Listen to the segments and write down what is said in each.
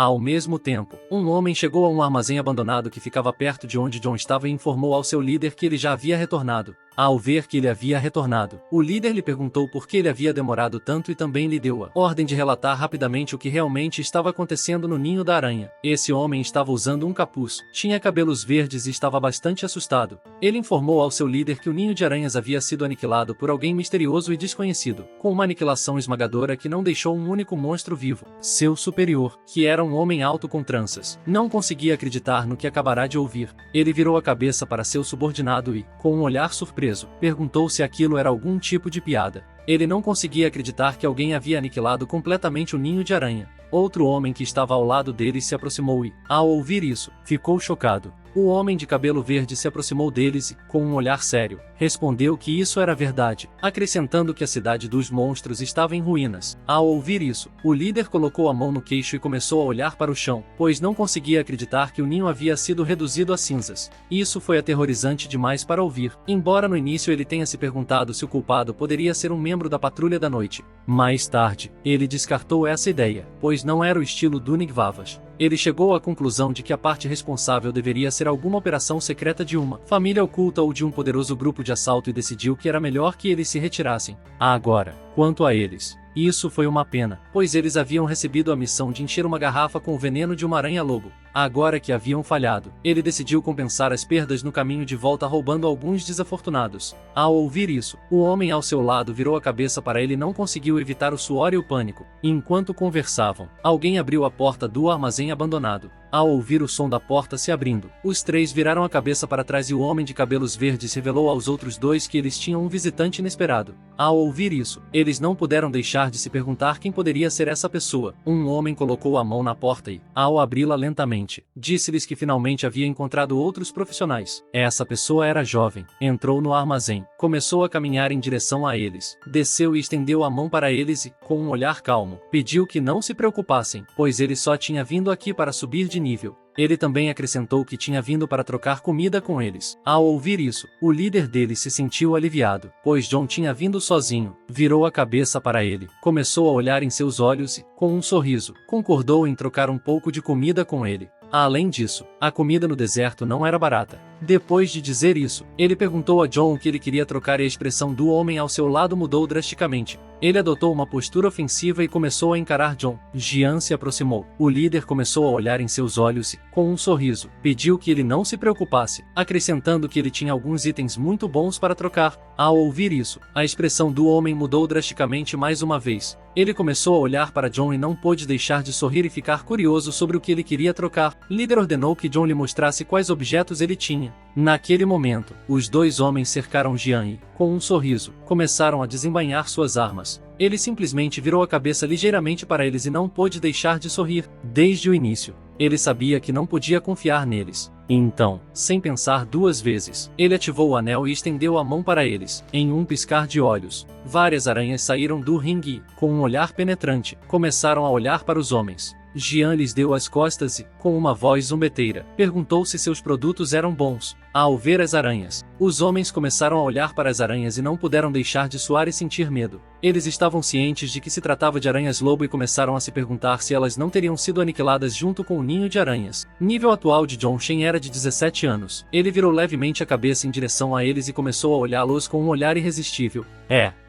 Ao mesmo tempo, um homem chegou a um armazém abandonado que ficava perto de onde John estava e informou ao seu líder que ele já havia retornado. Ao ver que ele havia retornado, o líder lhe perguntou por que ele havia demorado tanto e também lhe deu a ordem de relatar rapidamente o que realmente estava acontecendo no ninho da aranha. Esse homem estava usando um capuz, tinha cabelos verdes e estava bastante assustado. Ele informou ao seu líder que o ninho de aranhas havia sido aniquilado por alguém misterioso e desconhecido, com uma aniquilação esmagadora que não deixou um único monstro vivo. Seu superior, que era um homem alto com tranças, não conseguia acreditar no que acabará de ouvir. Ele virou a cabeça para seu subordinado e, com um olhar surpreso, perguntou se aquilo era algum tipo de piada. Ele não conseguia acreditar que alguém havia aniquilado completamente o ninho de aranha. Outro homem que estava ao lado dele se aproximou e, ao ouvir isso, ficou chocado. O homem de cabelo verde se aproximou deles e, com um olhar sério, respondeu que isso era verdade, acrescentando que a cidade dos monstros estava em ruínas. Ao ouvir isso, o líder colocou a mão no queixo e começou a olhar para o chão, pois não conseguia acreditar que o ninho havia sido reduzido a cinzas. Isso foi aterrorizante demais para ouvir, embora no início ele tenha se perguntado se o culpado poderia ser um membro da Patrulha da Noite. Mais tarde, ele descartou essa ideia, pois não era o estilo do Nigvavas. Ele chegou à conclusão de que a parte responsável deveria ser alguma operação secreta de uma família oculta ou de um poderoso grupo de assalto e decidiu que era melhor que eles se retirassem. Agora, quanto a eles, isso foi uma pena, pois eles haviam recebido a missão de encher uma garrafa com o veneno de uma aranha-lobo. Agora que haviam falhado, ele decidiu compensar as perdas no caminho de volta roubando alguns desafortunados. Ao ouvir isso, o homem ao seu lado virou a cabeça para ele e não conseguiu evitar o suor e o pânico. Enquanto conversavam, alguém abriu a porta do armazém abandonado. Ao ouvir o som da porta se abrindo, os três viraram a cabeça para trás e o homem de cabelos verdes revelou aos outros dois que eles tinham um visitante inesperado. Ao ouvir isso, eles não puderam deixar de se perguntar quem poderia ser essa pessoa. Um homem colocou a mão na porta e, ao abri-la lentamente, disse-lhes que finalmente havia encontrado outros profissionais. Essa pessoa era jovem, entrou no armazém, começou a caminhar em direção a eles, desceu e estendeu a mão para eles e, com um olhar calmo, pediu que não se preocupassem, pois ele só tinha vindo aqui para subir de nível. Ele também acrescentou que tinha vindo para trocar comida com eles. Ao ouvir isso, o líder deles se sentiu aliviado, pois John tinha vindo sozinho. Virou a cabeça para ele, começou a olhar em seus olhos e, com um sorriso, concordou em trocar um pouco de comida com ele. Além disso, a comida no deserto não era barata. Depois de dizer isso, ele perguntou a John o que ele queria trocar e a expressão do homem ao seu lado mudou drasticamente. Ele adotou uma postura ofensiva e começou a encarar John. Jian se aproximou. O líder começou a olhar em seus olhos e, com um sorriso, pediu que ele não se preocupasse, acrescentando que ele tinha alguns itens muito bons para trocar. Ao ouvir isso, a expressão do homem mudou drasticamente mais uma vez. Ele começou a olhar para John e não pôde deixar de sorrir e ficar curioso sobre o que ele queria trocar. O líder ordenou que John lhe mostrasse quais objetos ele tinha. Naquele momento, os dois homens cercaram Jian e, com um sorriso, começaram a desembainhar suas armas. Ele simplesmente virou a cabeça ligeiramente para eles e não pôde deixar de sorrir. Desde o início, ele sabia que não podia confiar neles. Então, sem pensar duas vezes, ele ativou o anel e estendeu a mão para eles. Em um piscar de olhos, várias aranhas saíram do ringue e, com um olhar penetrante, começaram a olhar para os homens. Jian lhes deu as costas e, com uma voz zombeteira, perguntou se seus produtos eram bons. Ao ver as aranhas, os homens começaram a olhar para as aranhas e não puderam deixar de suar e sentir medo. Eles estavam cientes de que se tratava de aranhas-lobo e começaram a se perguntar se elas não teriam sido aniquiladas junto com o ninho de aranhas. Nível atual de John Shen era de 17 anos. Ele virou levemente a cabeça em direção a eles e começou a olhá-los com um olhar irresistível.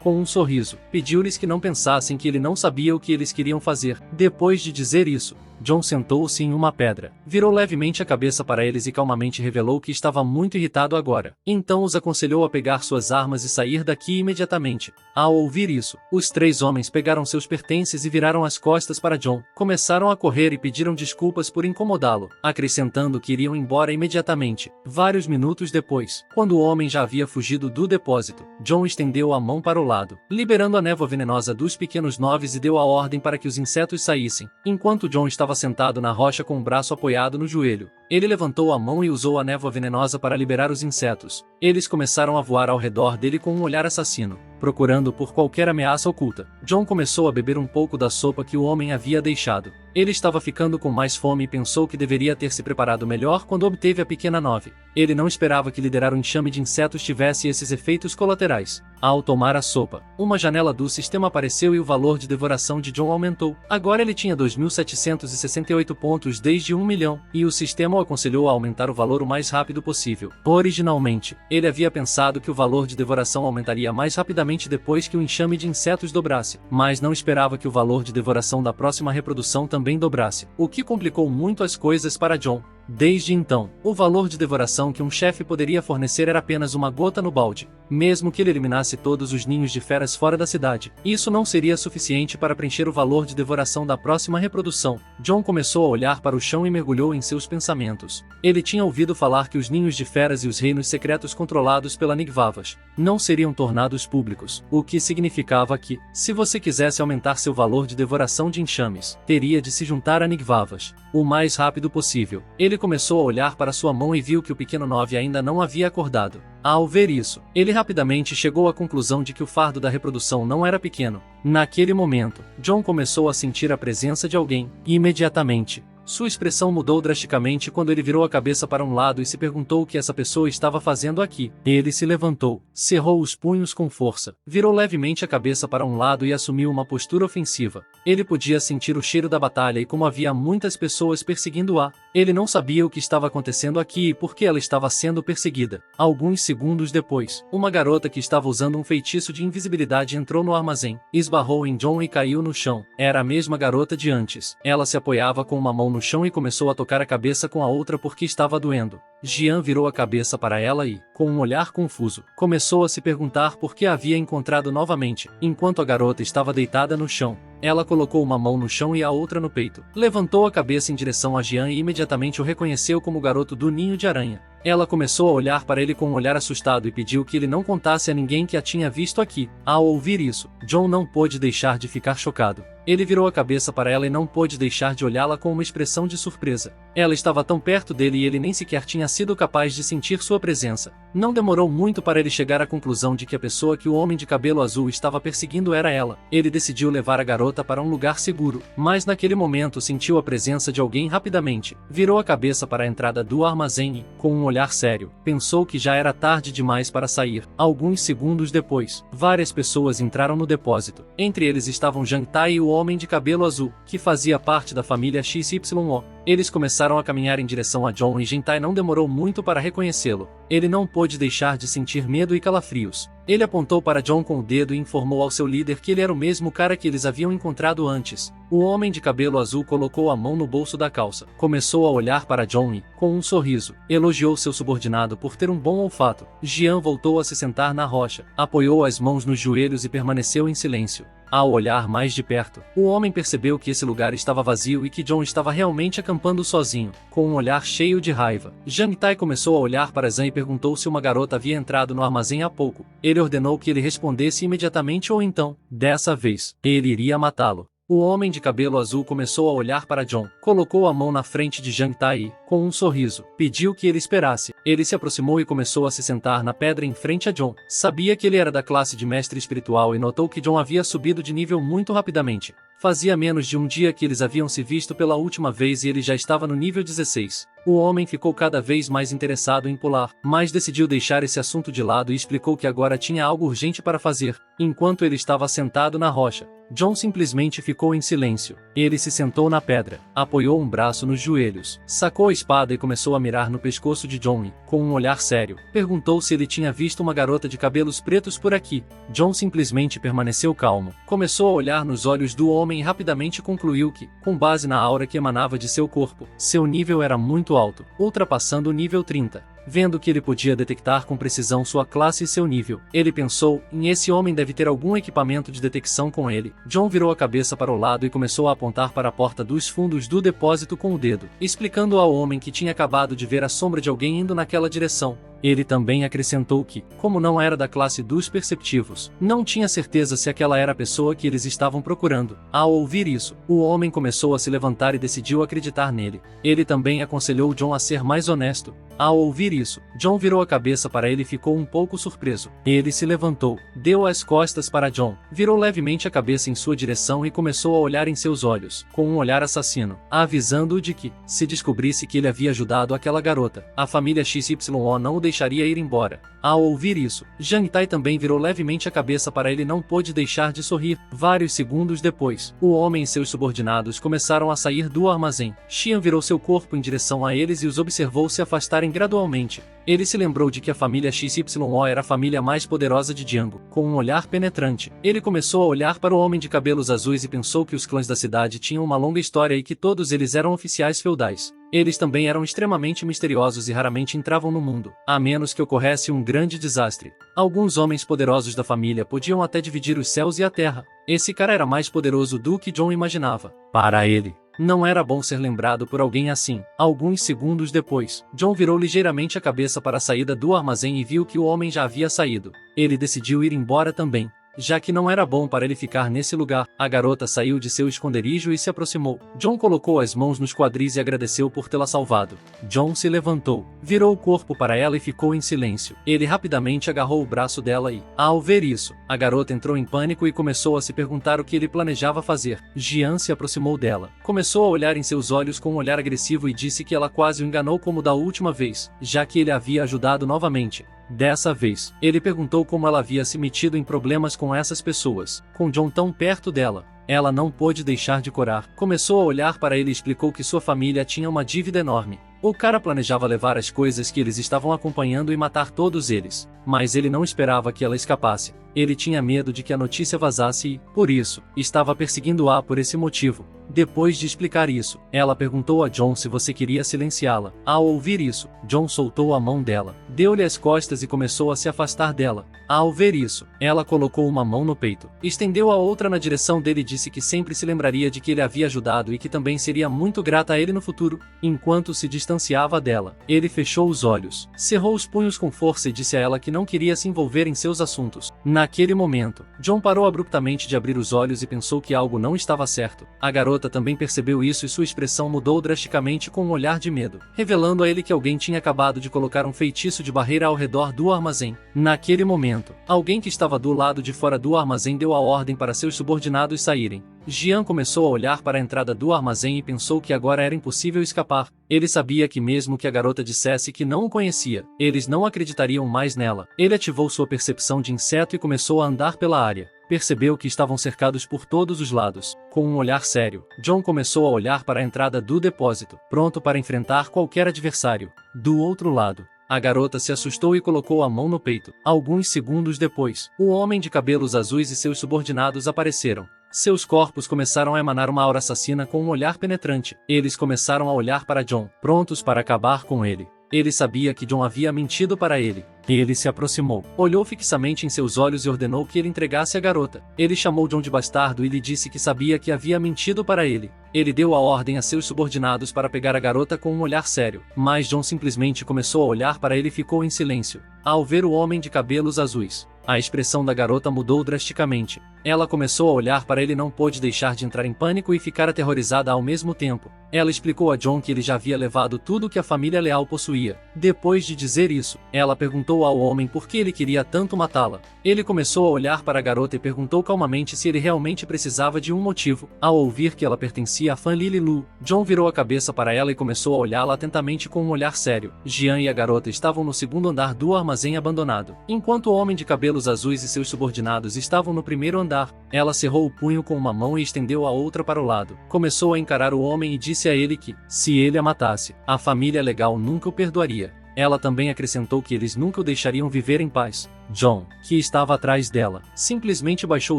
Com um sorriso, pediu-lhes que não pensassem que ele não sabia o que eles queriam fazer. Depois de dizer isso, John sentou-se em uma pedra, virou levemente a cabeça para eles e calmamente revelou que estava muito irritado agora. Então os aconselhou a pegar suas armas e sair daqui imediatamente. Ao ouvir isso, os três homens pegaram seus pertences e viraram as costas para John. Começaram a correr e pediram desculpas por incomodá-lo, acrescentando que iriam embora imediatamente. Vários minutos depois, quando o homem já havia fugido do depósito, John estendeu a mão para o lado, liberando a névoa venenosa dos pequenos nove e deu a ordem para que os insetos saíssem. Enquanto John estava sentado na rocha com o braço apoiado no joelho, Ele levantou a mão e usou a névoa venenosa para liberar os insetos. Eles começaram a voar ao redor dele com um olhar assassino, procurando por qualquer ameaça oculta. John começou a beber um pouco da sopa que o homem havia deixado. Ele estava ficando com mais fome e pensou que deveria ter se preparado melhor quando obteve a pequena 9. Ele não esperava que liderar um enxame de insetos tivesse esses efeitos colaterais. Ao tomar a sopa, uma janela do sistema apareceu e o valor de devoração de John aumentou. Agora ele tinha 2.768 pontos desde 1 milhão, e o sistema o aconselhou a aumentar o valor o mais rápido possível. Originalmente, ele havia pensado que o valor de devoração aumentaria mais rapidamente depois que o enxame de insetos dobrasse, mas não esperava que o valor de devoração da próxima reprodução também dobrasse, o que complicou muito as coisas para John. Desde então, o valor de devoração que um chefe poderia fornecer era apenas uma gota no balde. Mesmo que ele eliminasse todos os ninhos de feras fora da cidade, isso não seria suficiente para preencher o valor de devoração da próxima reprodução. John começou a olhar para o chão e mergulhou em seus pensamentos. Ele tinha ouvido falar que os ninhos de feras e os reinos secretos controlados pela Nigvavas não seriam tornados públicos, o que significava que, se você quisesse aumentar seu valor de devoração de enxames, teria de se juntar a Nigvavas o mais rápido possível. Ele começou a olhar para sua mão e viu que o pequeno 9 ainda não havia acordado. Ao ver isso, ele rapidamente chegou à conclusão de que o fardo da reprodução não era pequeno. Naquele momento, John começou a sentir a presença de alguém, e imediatamente, sua expressão mudou drasticamente quando ele virou a cabeça para um lado e se perguntou o que essa pessoa estava fazendo aqui. Ele se levantou, cerrou os punhos com força, virou levemente a cabeça para um lado e assumiu uma postura ofensiva. Ele podia sentir o cheiro da batalha e como havia muitas pessoas perseguindo-a. Ele não sabia o que estava acontecendo aqui e por que ela estava sendo perseguida. Alguns segundos depois, uma garota que estava usando um feitiço de invisibilidade entrou no armazém, esbarrou em John e caiu no chão. Era a mesma garota de antes. Ela se apoiava com uma mão no chão e começou a tocar a cabeça com a outra porque estava doendo. Jian virou a cabeça para ela e, com um olhar confuso, começou a se perguntar por que a havia encontrado novamente, enquanto a garota estava deitada no chão. Ela colocou uma mão no chão e a outra no peito. Levantou a cabeça em direção a Jian e imediatamente o reconheceu como o garoto do ninho de aranha. Ela começou a olhar para ele com um olhar assustado e pediu que ele não contasse a ninguém que a tinha visto aqui. Ao ouvir isso, John não pôde deixar de ficar chocado. Ele virou a cabeça para ela e não pôde deixar de olhá-la com uma expressão de surpresa. Ela estava tão perto dele e ele nem sequer tinha sido capaz de sentir sua presença. Não demorou muito para ele chegar à conclusão de que a pessoa que o homem de cabelo azul estava perseguindo era ela. Ele decidiu levar a garota para um lugar seguro, mas naquele momento sentiu a presença de alguém rapidamente. Virou a cabeça para a entrada do armazém e, com um olhar sério, pensou que já era tarde demais para sair. Alguns segundos depois, várias pessoas entraram no depósito. Entre eles estavam Zhang Tai e o homem de cabelo azul, que fazia parte da família XYO. Eles começaram a caminhar em direção a John e Zhang Tai não demorou muito para reconhecê-lo. Ele não pôde deixar de sentir medo e calafrios. Ele apontou para John com o dedo e informou ao seu líder que ele era o mesmo cara que eles haviam encontrado antes. O homem de cabelo azul colocou a mão no bolso da calça, começou a olhar para John e, com um sorriso, elogiou seu subordinado por ter um bom olfato. Jian voltou a se sentar na rocha, apoiou as mãos nos joelhos e permaneceu em silêncio. Ao olhar mais de perto, o homem percebeu que esse lugar estava vazio e que John estava realmente acampando sozinho, com um olhar cheio de raiva. Zhang Tai começou a olhar para Zhan e perguntou se uma garota havia entrado no armazém há pouco. Ele ordenou que ele respondesse imediatamente ou então, dessa vez, ele iria matá-lo. O homem de cabelo azul começou a olhar para John, colocou a mão na frente de Zhang Tai e, com um sorriso, pediu que ele esperasse. Ele se aproximou e começou a se sentar na pedra em frente a John. Sabia que ele era da classe de mestre espiritual e notou que John havia subido de nível muito rapidamente. Fazia menos de um dia que eles haviam se visto pela última vez e ele já estava no nível 16. O homem ficou cada vez mais interessado em pular, mas decidiu deixar esse assunto de lado e explicou que agora tinha algo urgente para fazer. Enquanto ele estava sentado na rocha, John simplesmente ficou em silêncio. Ele se sentou na pedra, apoiou um braço nos joelhos, sacou a espada e começou a mirar no pescoço de John e, com um olhar sério, perguntou se ele tinha visto uma garota de cabelos pretos por aqui. John simplesmente permaneceu calmo, começou a olhar nos olhos do homem e rapidamente concluiu que, com base na aura que emanava de seu corpo, seu nível era muito alto, ultrapassando o nível 30. Vendo que ele podia detectar com precisão sua classe e seu nível, ele pensou, esse homem deve ter algum equipamento de detecção com ele. John virou a cabeça para o lado e começou a apontar para a porta dos fundos do depósito com o dedo, explicando ao homem que tinha acabado de ver a sombra de alguém indo naquela direção. Ele também acrescentou que, como não era da classe dos perceptivos, não tinha certeza se aquela era a pessoa que eles estavam procurando. Ao ouvir isso, o homem começou a se levantar e decidiu acreditar nele. Ele também aconselhou John a ser mais honesto. Ao ouvir isso, John virou a cabeça para ele e ficou um pouco surpreso. Ele se levantou, deu as costas para John, virou levemente a cabeça em sua direção e começou a olhar em seus olhos, com um olhar assassino, avisando-o de que, se descobrisse que ele havia ajudado aquela garota, a família XYO não o deixaria ir embora. Ao ouvir isso, Jang Tai também virou levemente a cabeça para ele e não pôde deixar de sorrir. Vários segundos depois, o homem e seus subordinados começaram a sair do armazém. Xian virou seu corpo em direção a eles e os observou se afastarem gradualmente. Ele se lembrou de que a família XYO era a família mais poderosa de Django. Com um olhar penetrante, ele começou a olhar para o homem de cabelos azuis e pensou que os clãs da cidade tinham uma longa história e que todos eles eram oficiais feudais. Eles também eram extremamente misteriosos e raramente entravam no mundo, a menos que ocorresse um grande desastre. Alguns homens poderosos da família podiam até dividir os céus e a terra. Esse cara era mais poderoso do que John imaginava. Para ele, não era bom ser lembrado por alguém assim. Alguns segundos depois, John virou ligeiramente a cabeça para a saída do armazém e viu que o homem já havia saído. Ele decidiu ir embora também, já que não era bom para ele ficar nesse lugar. A garota saiu de seu esconderijo e se aproximou. John colocou as mãos nos quadris e agradeceu por tê-la salvado. John se levantou, virou o corpo para ela e ficou em silêncio. Ele rapidamente agarrou o braço dela e, ao ver isso, a garota entrou em pânico e começou a se perguntar o que ele planejava fazer. Jian se aproximou dela, começou a olhar em seus olhos com um olhar agressivo e disse que ela quase o enganou como da última vez, já que ele havia ajudado novamente. Dessa vez, ele perguntou como ela havia se metido em problemas com essas pessoas, com John tão perto dela. Ela não pôde deixar de corar. Começou a olhar para ele e explicou que sua família tinha uma dívida enorme. O cara planejava levar as coisas que eles estavam acompanhando e matar todos eles, mas ele não esperava que ela escapasse. Ele tinha medo de que a notícia vazasse e, por isso, estava perseguindo-a por esse motivo. Depois de explicar isso, ela perguntou a John se você queria silenciá-la. Ao ouvir isso, John soltou a mão dela, deu-lhe as costas e começou a se afastar dela. Ao ver isso, ela colocou uma mão no peito, estendeu a outra na direção dele e disse que sempre se lembraria de que ele havia ajudado e que também seria muito grata a ele no futuro. Enquanto se distanciava dela, ele fechou os olhos, cerrou os punhos com força e disse a ela que não queria se envolver em seus assuntos. Naquele momento, John parou abruptamente de abrir os olhos e pensou que algo não estava certo. A garota também percebeu isso e sua expressão mudou drasticamente com um olhar de medo, revelando a ele que alguém tinha acabado de colocar um feitiço de barreira ao redor do armazém. Naquele momento, alguém que estava do lado de fora do armazém deu a ordem para seus subordinados saírem. Jian começou a olhar para a entrada do armazém e pensou que agora era impossível escapar. Ele sabia que mesmo que a garota dissesse que não o conhecia, eles não acreditariam mais nela. Ele ativou sua percepção de inseto e começou a andar pela área. Percebeu que estavam cercados por todos os lados. Com um olhar sério, John começou a olhar para a entrada do depósito, pronto para enfrentar qualquer adversário. Do outro lado, a garota se assustou e colocou a mão no peito. Alguns segundos depois, o homem de cabelos azuis e seus subordinados apareceram. Seus corpos começaram a emanar uma aura assassina com um olhar penetrante. Eles começaram a olhar para John, prontos para acabar com ele. Ele sabia que John havia mentido para ele. Ele se aproximou, olhou fixamente em seus olhos e ordenou que ele entregasse a garota. Ele chamou John de bastardo e lhe disse que sabia que havia mentido para ele. Ele deu a ordem a seus subordinados para pegar a garota com um olhar sério, mas John simplesmente começou a olhar para ele e ficou em silêncio. Ao ver o homem de cabelos azuis, a expressão da garota mudou drasticamente. Ela começou a olhar para ele e não pôde deixar de entrar em pânico e ficar aterrorizada ao mesmo tempo. Ela explicou a John que ele já havia levado tudo que a família leal possuía. Depois de dizer isso, ela perguntou ao homem por que ele queria tanto matá-la. Ele começou a olhar para a garota e perguntou calmamente se ele realmente precisava de um motivo. Ao ouvir que ela pertencia à fã Lily Lu, John virou a cabeça para ela e começou a olhá-la atentamente com um olhar sério. Jian e a garota estavam no segundo andar do armazém abandonado, enquanto o homem de cabelos azuis e seus subordinados estavam no primeiro andar. Ela cerrou o punho com uma mão e estendeu a outra para o lado. Começou a encarar o homem e disse a ele que, se ele a matasse, a família legal nunca o perdoaria. Ela também acrescentou que eles nunca o deixariam viver em paz. John, que estava atrás dela, simplesmente baixou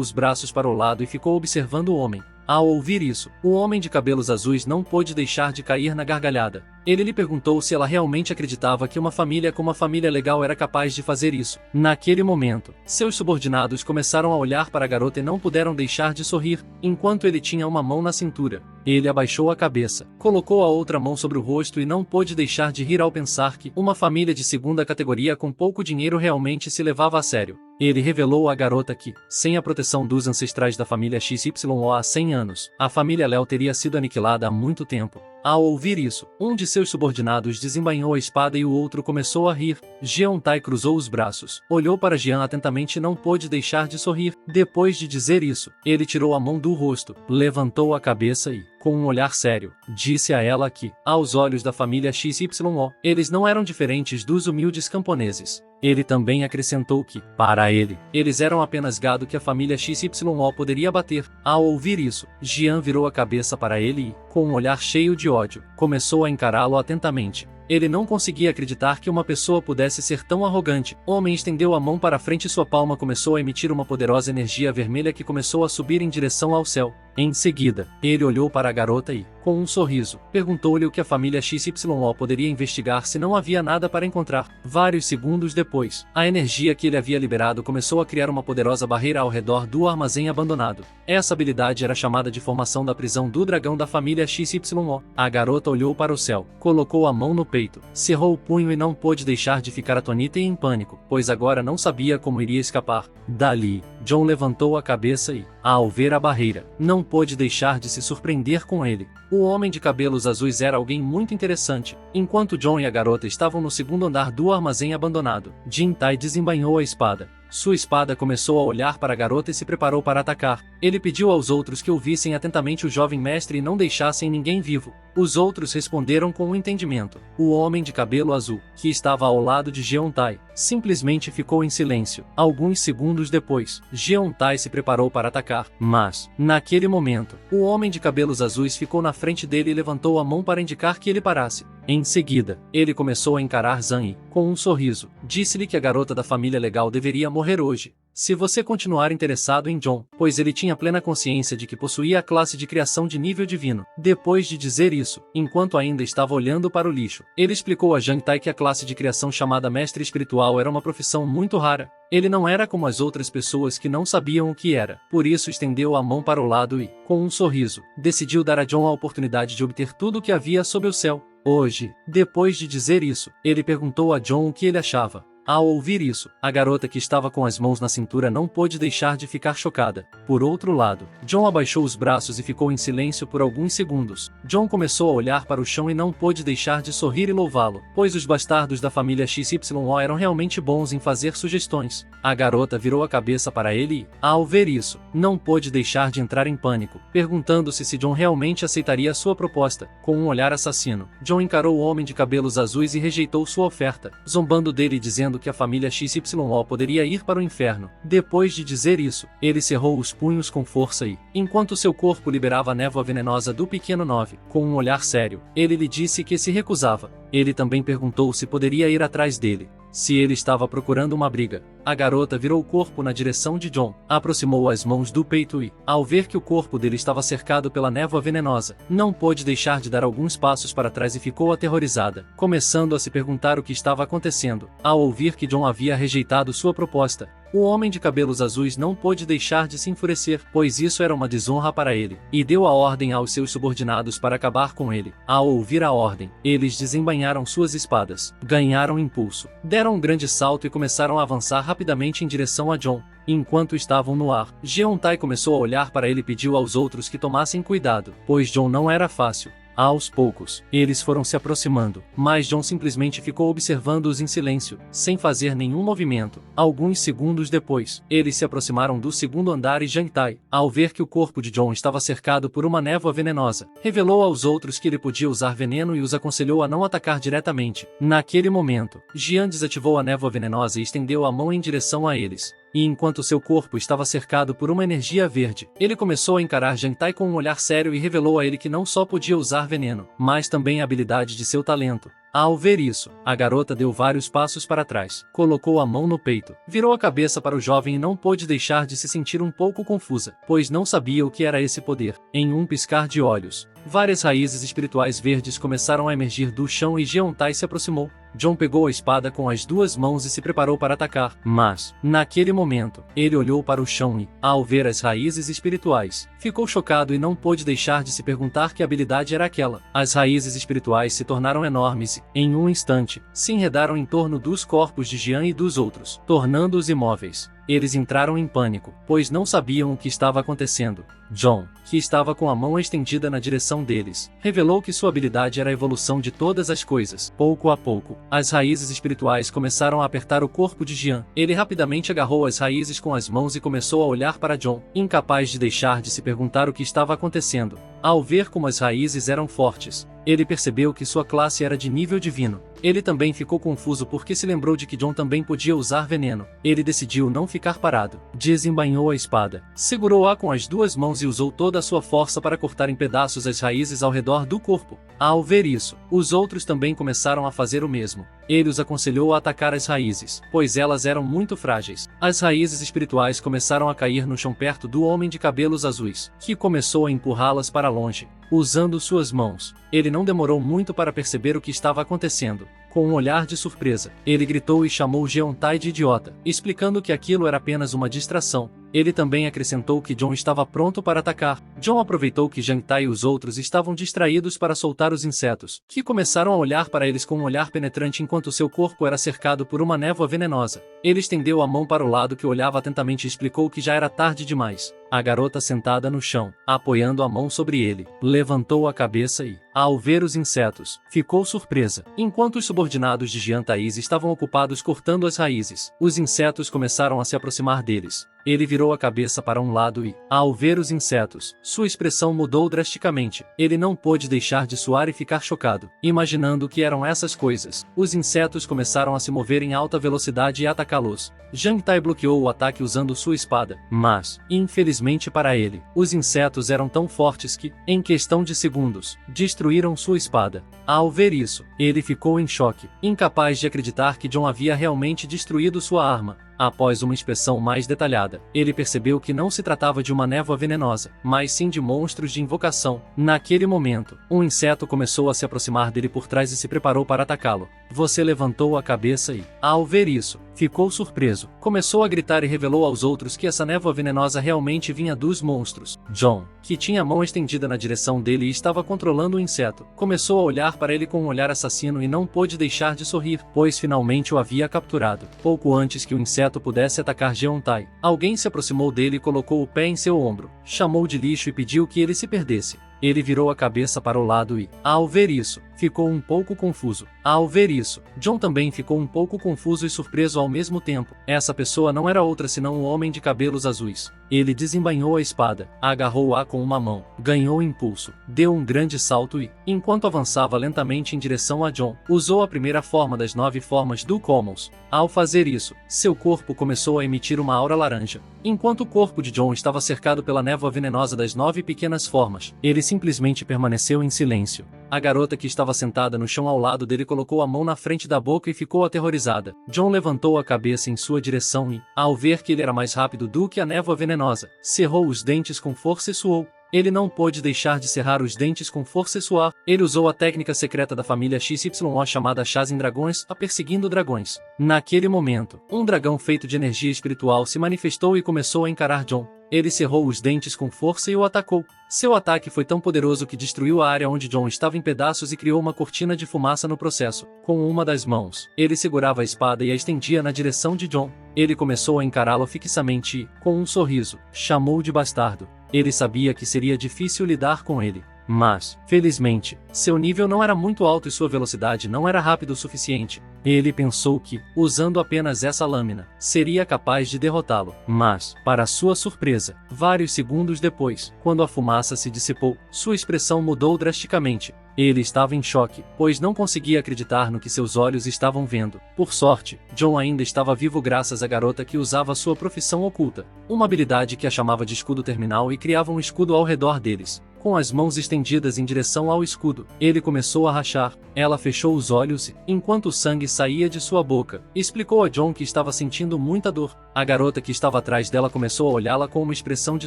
os braços para o lado e ficou observando o homem. Ao ouvir isso, o homem de cabelos azuis não pôde deixar de cair na gargalhada. Ele lhe perguntou se ela realmente acreditava que uma família como a família legal era capaz de fazer isso. Naquele momento, seus subordinados começaram a olhar para a garota e não puderam deixar de sorrir, enquanto ele tinha uma mão na cintura. Ele abaixou a cabeça, colocou a outra mão sobre o rosto e não pôde deixar de rir ao pensar que uma família de segunda categoria com pouco dinheiro realmente se levava a sério. Ele revelou à garota que, sem a proteção dos ancestrais da família XYO há 100 anos, a família Léo teria sido aniquilada há muito tempo. Ao ouvir isso, um de seus subordinados desembainhou a espada e o outro começou a rir. Jeontai cruzou os braços, olhou para Jian atentamente e não pôde deixar de sorrir. Depois de dizer isso, ele tirou a mão do rosto, levantou a cabeça e, com um olhar sério, disse a ela que, aos olhos da família XYO, eles não eram diferentes dos humildes camponeses. Ele também acrescentou que, para ele, eles eram apenas gado que a família XYO poderia abater. Ao ouvir isso, Jian virou a cabeça para ele e, com um olhar cheio de ódio, começou a encará-lo atentamente. Ele não conseguia acreditar que uma pessoa pudesse ser tão arrogante. O homem estendeu a mão para frente e sua palma começou a emitir uma poderosa energia vermelha que começou a subir em direção ao céu. Em seguida, ele olhou para a garota e, com um sorriso, perguntou-lhe o que a família XYO poderia investigar se não havia nada para encontrar. Vários segundos depois, a energia que ele havia liberado começou a criar uma poderosa barreira ao redor do armazém abandonado. Essa habilidade era chamada de formação da prisão do dragão da família XYO. A garota olhou para o céu, colocou a mão no peito, cerrou o punho e não pôde deixar de ficar atonita e em pânico, pois agora não sabia como iria escapar. Dali, John levantou a cabeça e, ao ver a barreira, não pôde deixar de se surpreender com ele. O homem de cabelos azuis era alguém muito interessante. Enquanto John e a garota estavam no segundo andar do armazém abandonado, Jintai desembainhou a espada. Sua espada começou a olhar para a garota e se preparou para atacar. Ele pediu aos outros que ouvissem atentamente o jovem mestre e não deixassem ninguém vivo. Os outros responderam com um entendimento. O homem de cabelo azul, que estava ao lado de Jeontai, simplesmente ficou em silêncio. Alguns segundos depois, Jeontai se preparou para atacar, mas, naquele momento, o homem de cabelos azuis ficou na frente dele e levantou a mão para indicar que ele parasse. Em seguida, ele começou a encarar Zhang Yi, com um sorriso. Disse-lhe que a garota da família legal deveria morrer hoje. Se você continuar interessado em John, pois ele tinha plena consciência de que possuía a classe de criação de nível divino. Depois de dizer isso, enquanto ainda estava olhando para o lixo, ele explicou a Zhang Tai que a classe de criação chamada mestre espiritual era uma profissão muito rara. Ele não era como as outras pessoas que não sabiam o que era, por isso estendeu a mão para o lado e, com um sorriso, decidiu dar a John a oportunidade de obter tudo o que havia sob o céu. Hoje, depois de dizer isso, ele perguntou a John o que ele achava. Ao ouvir isso, a garota que estava com as mãos na cintura não pôde deixar de ficar chocada. Por outro lado, John abaixou os braços e ficou em silêncio por alguns segundos. John começou a olhar para o chão e não pôde deixar de sorrir e louvá-lo, pois os bastardos da família XYO eram realmente bons em fazer sugestões. A garota virou a cabeça para ele e, ao ver isso, não pôde deixar de entrar em pânico, perguntando-se se John realmente aceitaria sua proposta. Com um olhar assassino, John encarou o homem de cabelos azuis e rejeitou sua oferta, zombando dele e dizendo que a família XYO poderia ir para o inferno. Depois de dizer isso, ele cerrou os punhos com força e, enquanto seu corpo liberava a névoa venenosa do pequeno 9, com um olhar sério, ele lhe disse que se recusava. Ele também perguntou se poderia ir atrás dele, se ele estava procurando uma briga. A garota virou o corpo na direção de John, aproximou as mãos do peito e, ao ver que o corpo dele estava cercado pela névoa venenosa, não pôde deixar de dar alguns passos para trás e ficou aterrorizada, começando a se perguntar o que estava acontecendo. Ao ouvir que John havia rejeitado sua proposta, o homem de cabelos azuis não pôde deixar de se enfurecer, pois isso era uma desonra para ele, e deu a ordem aos seus subordinados para acabar com ele. Ao ouvir a ordem, eles desembainharam suas espadas, ganharam impulso, deram um grande salto e começaram a avançar rapidamente em direção a John. Enquanto estavam no ar, Jeontai começou a olhar para ele e pediu aos outros que tomassem cuidado, pois John não era fácil. Aos poucos, eles foram se aproximando, mas John simplesmente ficou observando-os em silêncio, sem fazer nenhum movimento. Alguns segundos depois, eles se aproximaram do segundo andar e Jeontai, ao ver que o corpo de John estava cercado por uma névoa venenosa, revelou aos outros que ele podia usar veneno e os aconselhou a não atacar diretamente. Naquele momento, Jian desativou a névoa venenosa e estendeu a mão em direção a eles. E enquanto seu corpo estava cercado por uma energia verde, ele começou a encarar Jeontai com um olhar sério e revelou a ele que não só podia usar veneno, mas também a habilidade de seu talento. Ao ver isso, a garota deu vários passos para trás, colocou a mão no peito, virou a cabeça para o jovem e não pôde deixar de se sentir um pouco confusa, pois não sabia o que era esse poder. Em um piscar de olhos, várias raízes espirituais verdes começaram a emergir do chão e Jeontai se aproximou. John pegou a espada com as duas mãos e se preparou para atacar, mas, naquele momento, ele olhou para o chão e, ao ver as raízes espirituais, ficou chocado e não pôde deixar de se perguntar que habilidade era aquela. As raízes espirituais se tornaram enormes e, em um instante, se enredaram em torno dos corpos de Jian e dos outros, tornando-os imóveis. Eles entraram em pânico, pois não sabiam o que estava acontecendo. John, que estava com a mão estendida na direção deles, revelou que sua habilidade era a evolução de todas as coisas. Pouco a pouco, as raízes espirituais começaram a apertar o corpo de Jian. Ele rapidamente agarrou as raízes com as mãos e começou a olhar para John, incapaz de deixar de se perguntar o que estava acontecendo. Ao ver como as raízes eram fortes, ele percebeu que sua classe era de nível divino. Ele também ficou confuso porque se lembrou de que John também podia usar veneno. Ele decidiu não ficar parado. Desembainhou a espada, segurou-a com as duas mãos e usou toda a sua força para cortar em pedaços as raízes ao redor do corpo. Ao ver isso, os outros também começaram a fazer o mesmo. Ele os aconselhou a atacar as raízes, pois elas eram muito frágeis. As raízes espirituais começaram a cair no chão perto do homem de cabelos azuis, que começou a empurrá-las para longe, usando suas mãos. Ele não demorou muito para perceber o que estava acontecendo. Com um olhar de surpresa, ele gritou e chamou Jeontai de idiota, explicando que aquilo era apenas uma distração. Ele também acrescentou que John estava pronto para atacar. John aproveitou que Jeontai e os outros estavam distraídos para soltar os insetos, que começaram a olhar para eles com um olhar penetrante enquanto seu corpo era cercado por uma névoa venenosa. Ele estendeu a mão para o lado que olhava atentamente e explicou que já era tarde demais. A garota sentada no chão, apoiando a mão sobre ele, levantou a cabeça e, ao ver os insetos, ficou surpresa. Enquanto os subordinados de Jeontai estavam ocupados cortando as raízes, os insetos começaram a se aproximar deles. Ele virou a cabeça para um lado e, ao ver os insetos, sua expressão mudou drasticamente. Ele não pôde deixar de suar e ficar chocado, imaginando o que eram essas coisas. Os insetos começaram a se mover em alta velocidade e atacá-los. Jeontai bloqueou o ataque usando sua espada, mas, infelizmente para ele, os insetos eram tão fortes que, em questão de segundos, destruíram sua espada. Ao ver isso, ele ficou em choque, incapaz de acreditar que John havia realmente destruído sua arma. Após uma inspeção mais detalhada, ele percebeu que não se tratava de uma névoa venenosa, mas sim de monstros de invocação. Naquele momento, um inseto começou a se aproximar dele por trás e se preparou para atacá-lo. Você levantou a cabeça e, ao ver isso, ficou surpreso. Começou a gritar e revelou aos outros que essa névoa venenosa realmente vinha dos monstros. John, que tinha a mão estendida na direção dele e estava controlando o inseto, começou a olhar para ele com um olhar assassino e não pôde deixar de sorrir, pois finalmente o havia capturado. Pouco antes que o inseto pudesse atacar Jeontai, alguém se aproximou dele e colocou o pé em seu ombro, chamou de lixo e pediu que ele se perdesse. Ele virou a cabeça para o lado e, ao ver isso, ficou um pouco confuso. Ao ver isso, John também ficou um pouco confuso e surpreso ao mesmo tempo. Essa pessoa não era outra senão um homem de cabelos azuis. Ele desembainhou a espada, agarrou-a com uma mão, ganhou impulso, deu um grande salto e, enquanto avançava lentamente em direção a John, usou a primeira forma das 9 formas do Cosmos. Ao fazer isso, seu corpo começou a emitir uma aura laranja. Enquanto o corpo de John estava cercado pela névoa venenosa das 9 pequenas formas, ele simplesmente permaneceu em silêncio. A garota que estava sentada no chão ao lado dele colocou a mão na frente da boca e ficou aterrorizada. John levantou a cabeça em sua direção e, ao ver que ele era mais rápido do que a névoa venenosa, cerrou os dentes com força e suou. Ele não pôde deixar de cerrar os dentes com força e suar. Ele usou a técnica secreta da família XYO chamada Chás em Dragões, a perseguindo dragões. Naquele momento, um dragão feito de energia espiritual se manifestou e começou a encarar John. Ele cerrou os dentes com força e o atacou. Seu ataque foi tão poderoso que destruiu a área onde John estava em pedaços e criou uma cortina de fumaça no processo. Com uma das mãos, ele segurava a espada e a estendia na direção de John. Ele começou a encará-lo fixamente e, com um sorriso, chamou de bastardo. Ele sabia que seria difícil lidar com ele. Mas, felizmente, seu nível não era muito alto e sua velocidade não era rápida o suficiente. Ele pensou que, usando apenas essa lâmina, seria capaz de derrotá-lo. Mas, para sua surpresa, vários segundos depois, quando a fumaça se dissipou, sua expressão mudou drasticamente. Ele estava em choque, pois não conseguia acreditar no que seus olhos estavam vendo. Por sorte, John ainda estava vivo graças à garota que usava sua profissão oculta, uma habilidade que a chamava de escudo terminal e criava um escudo ao redor deles. com as mãos estendidas em direção ao escudo. Ele começou a rachar. Ela fechou os olhos e, enquanto o sangue saía de sua boca, explicou a John que estava sentindo muita dor. A garota que estava atrás dela começou a olhá-la com uma expressão de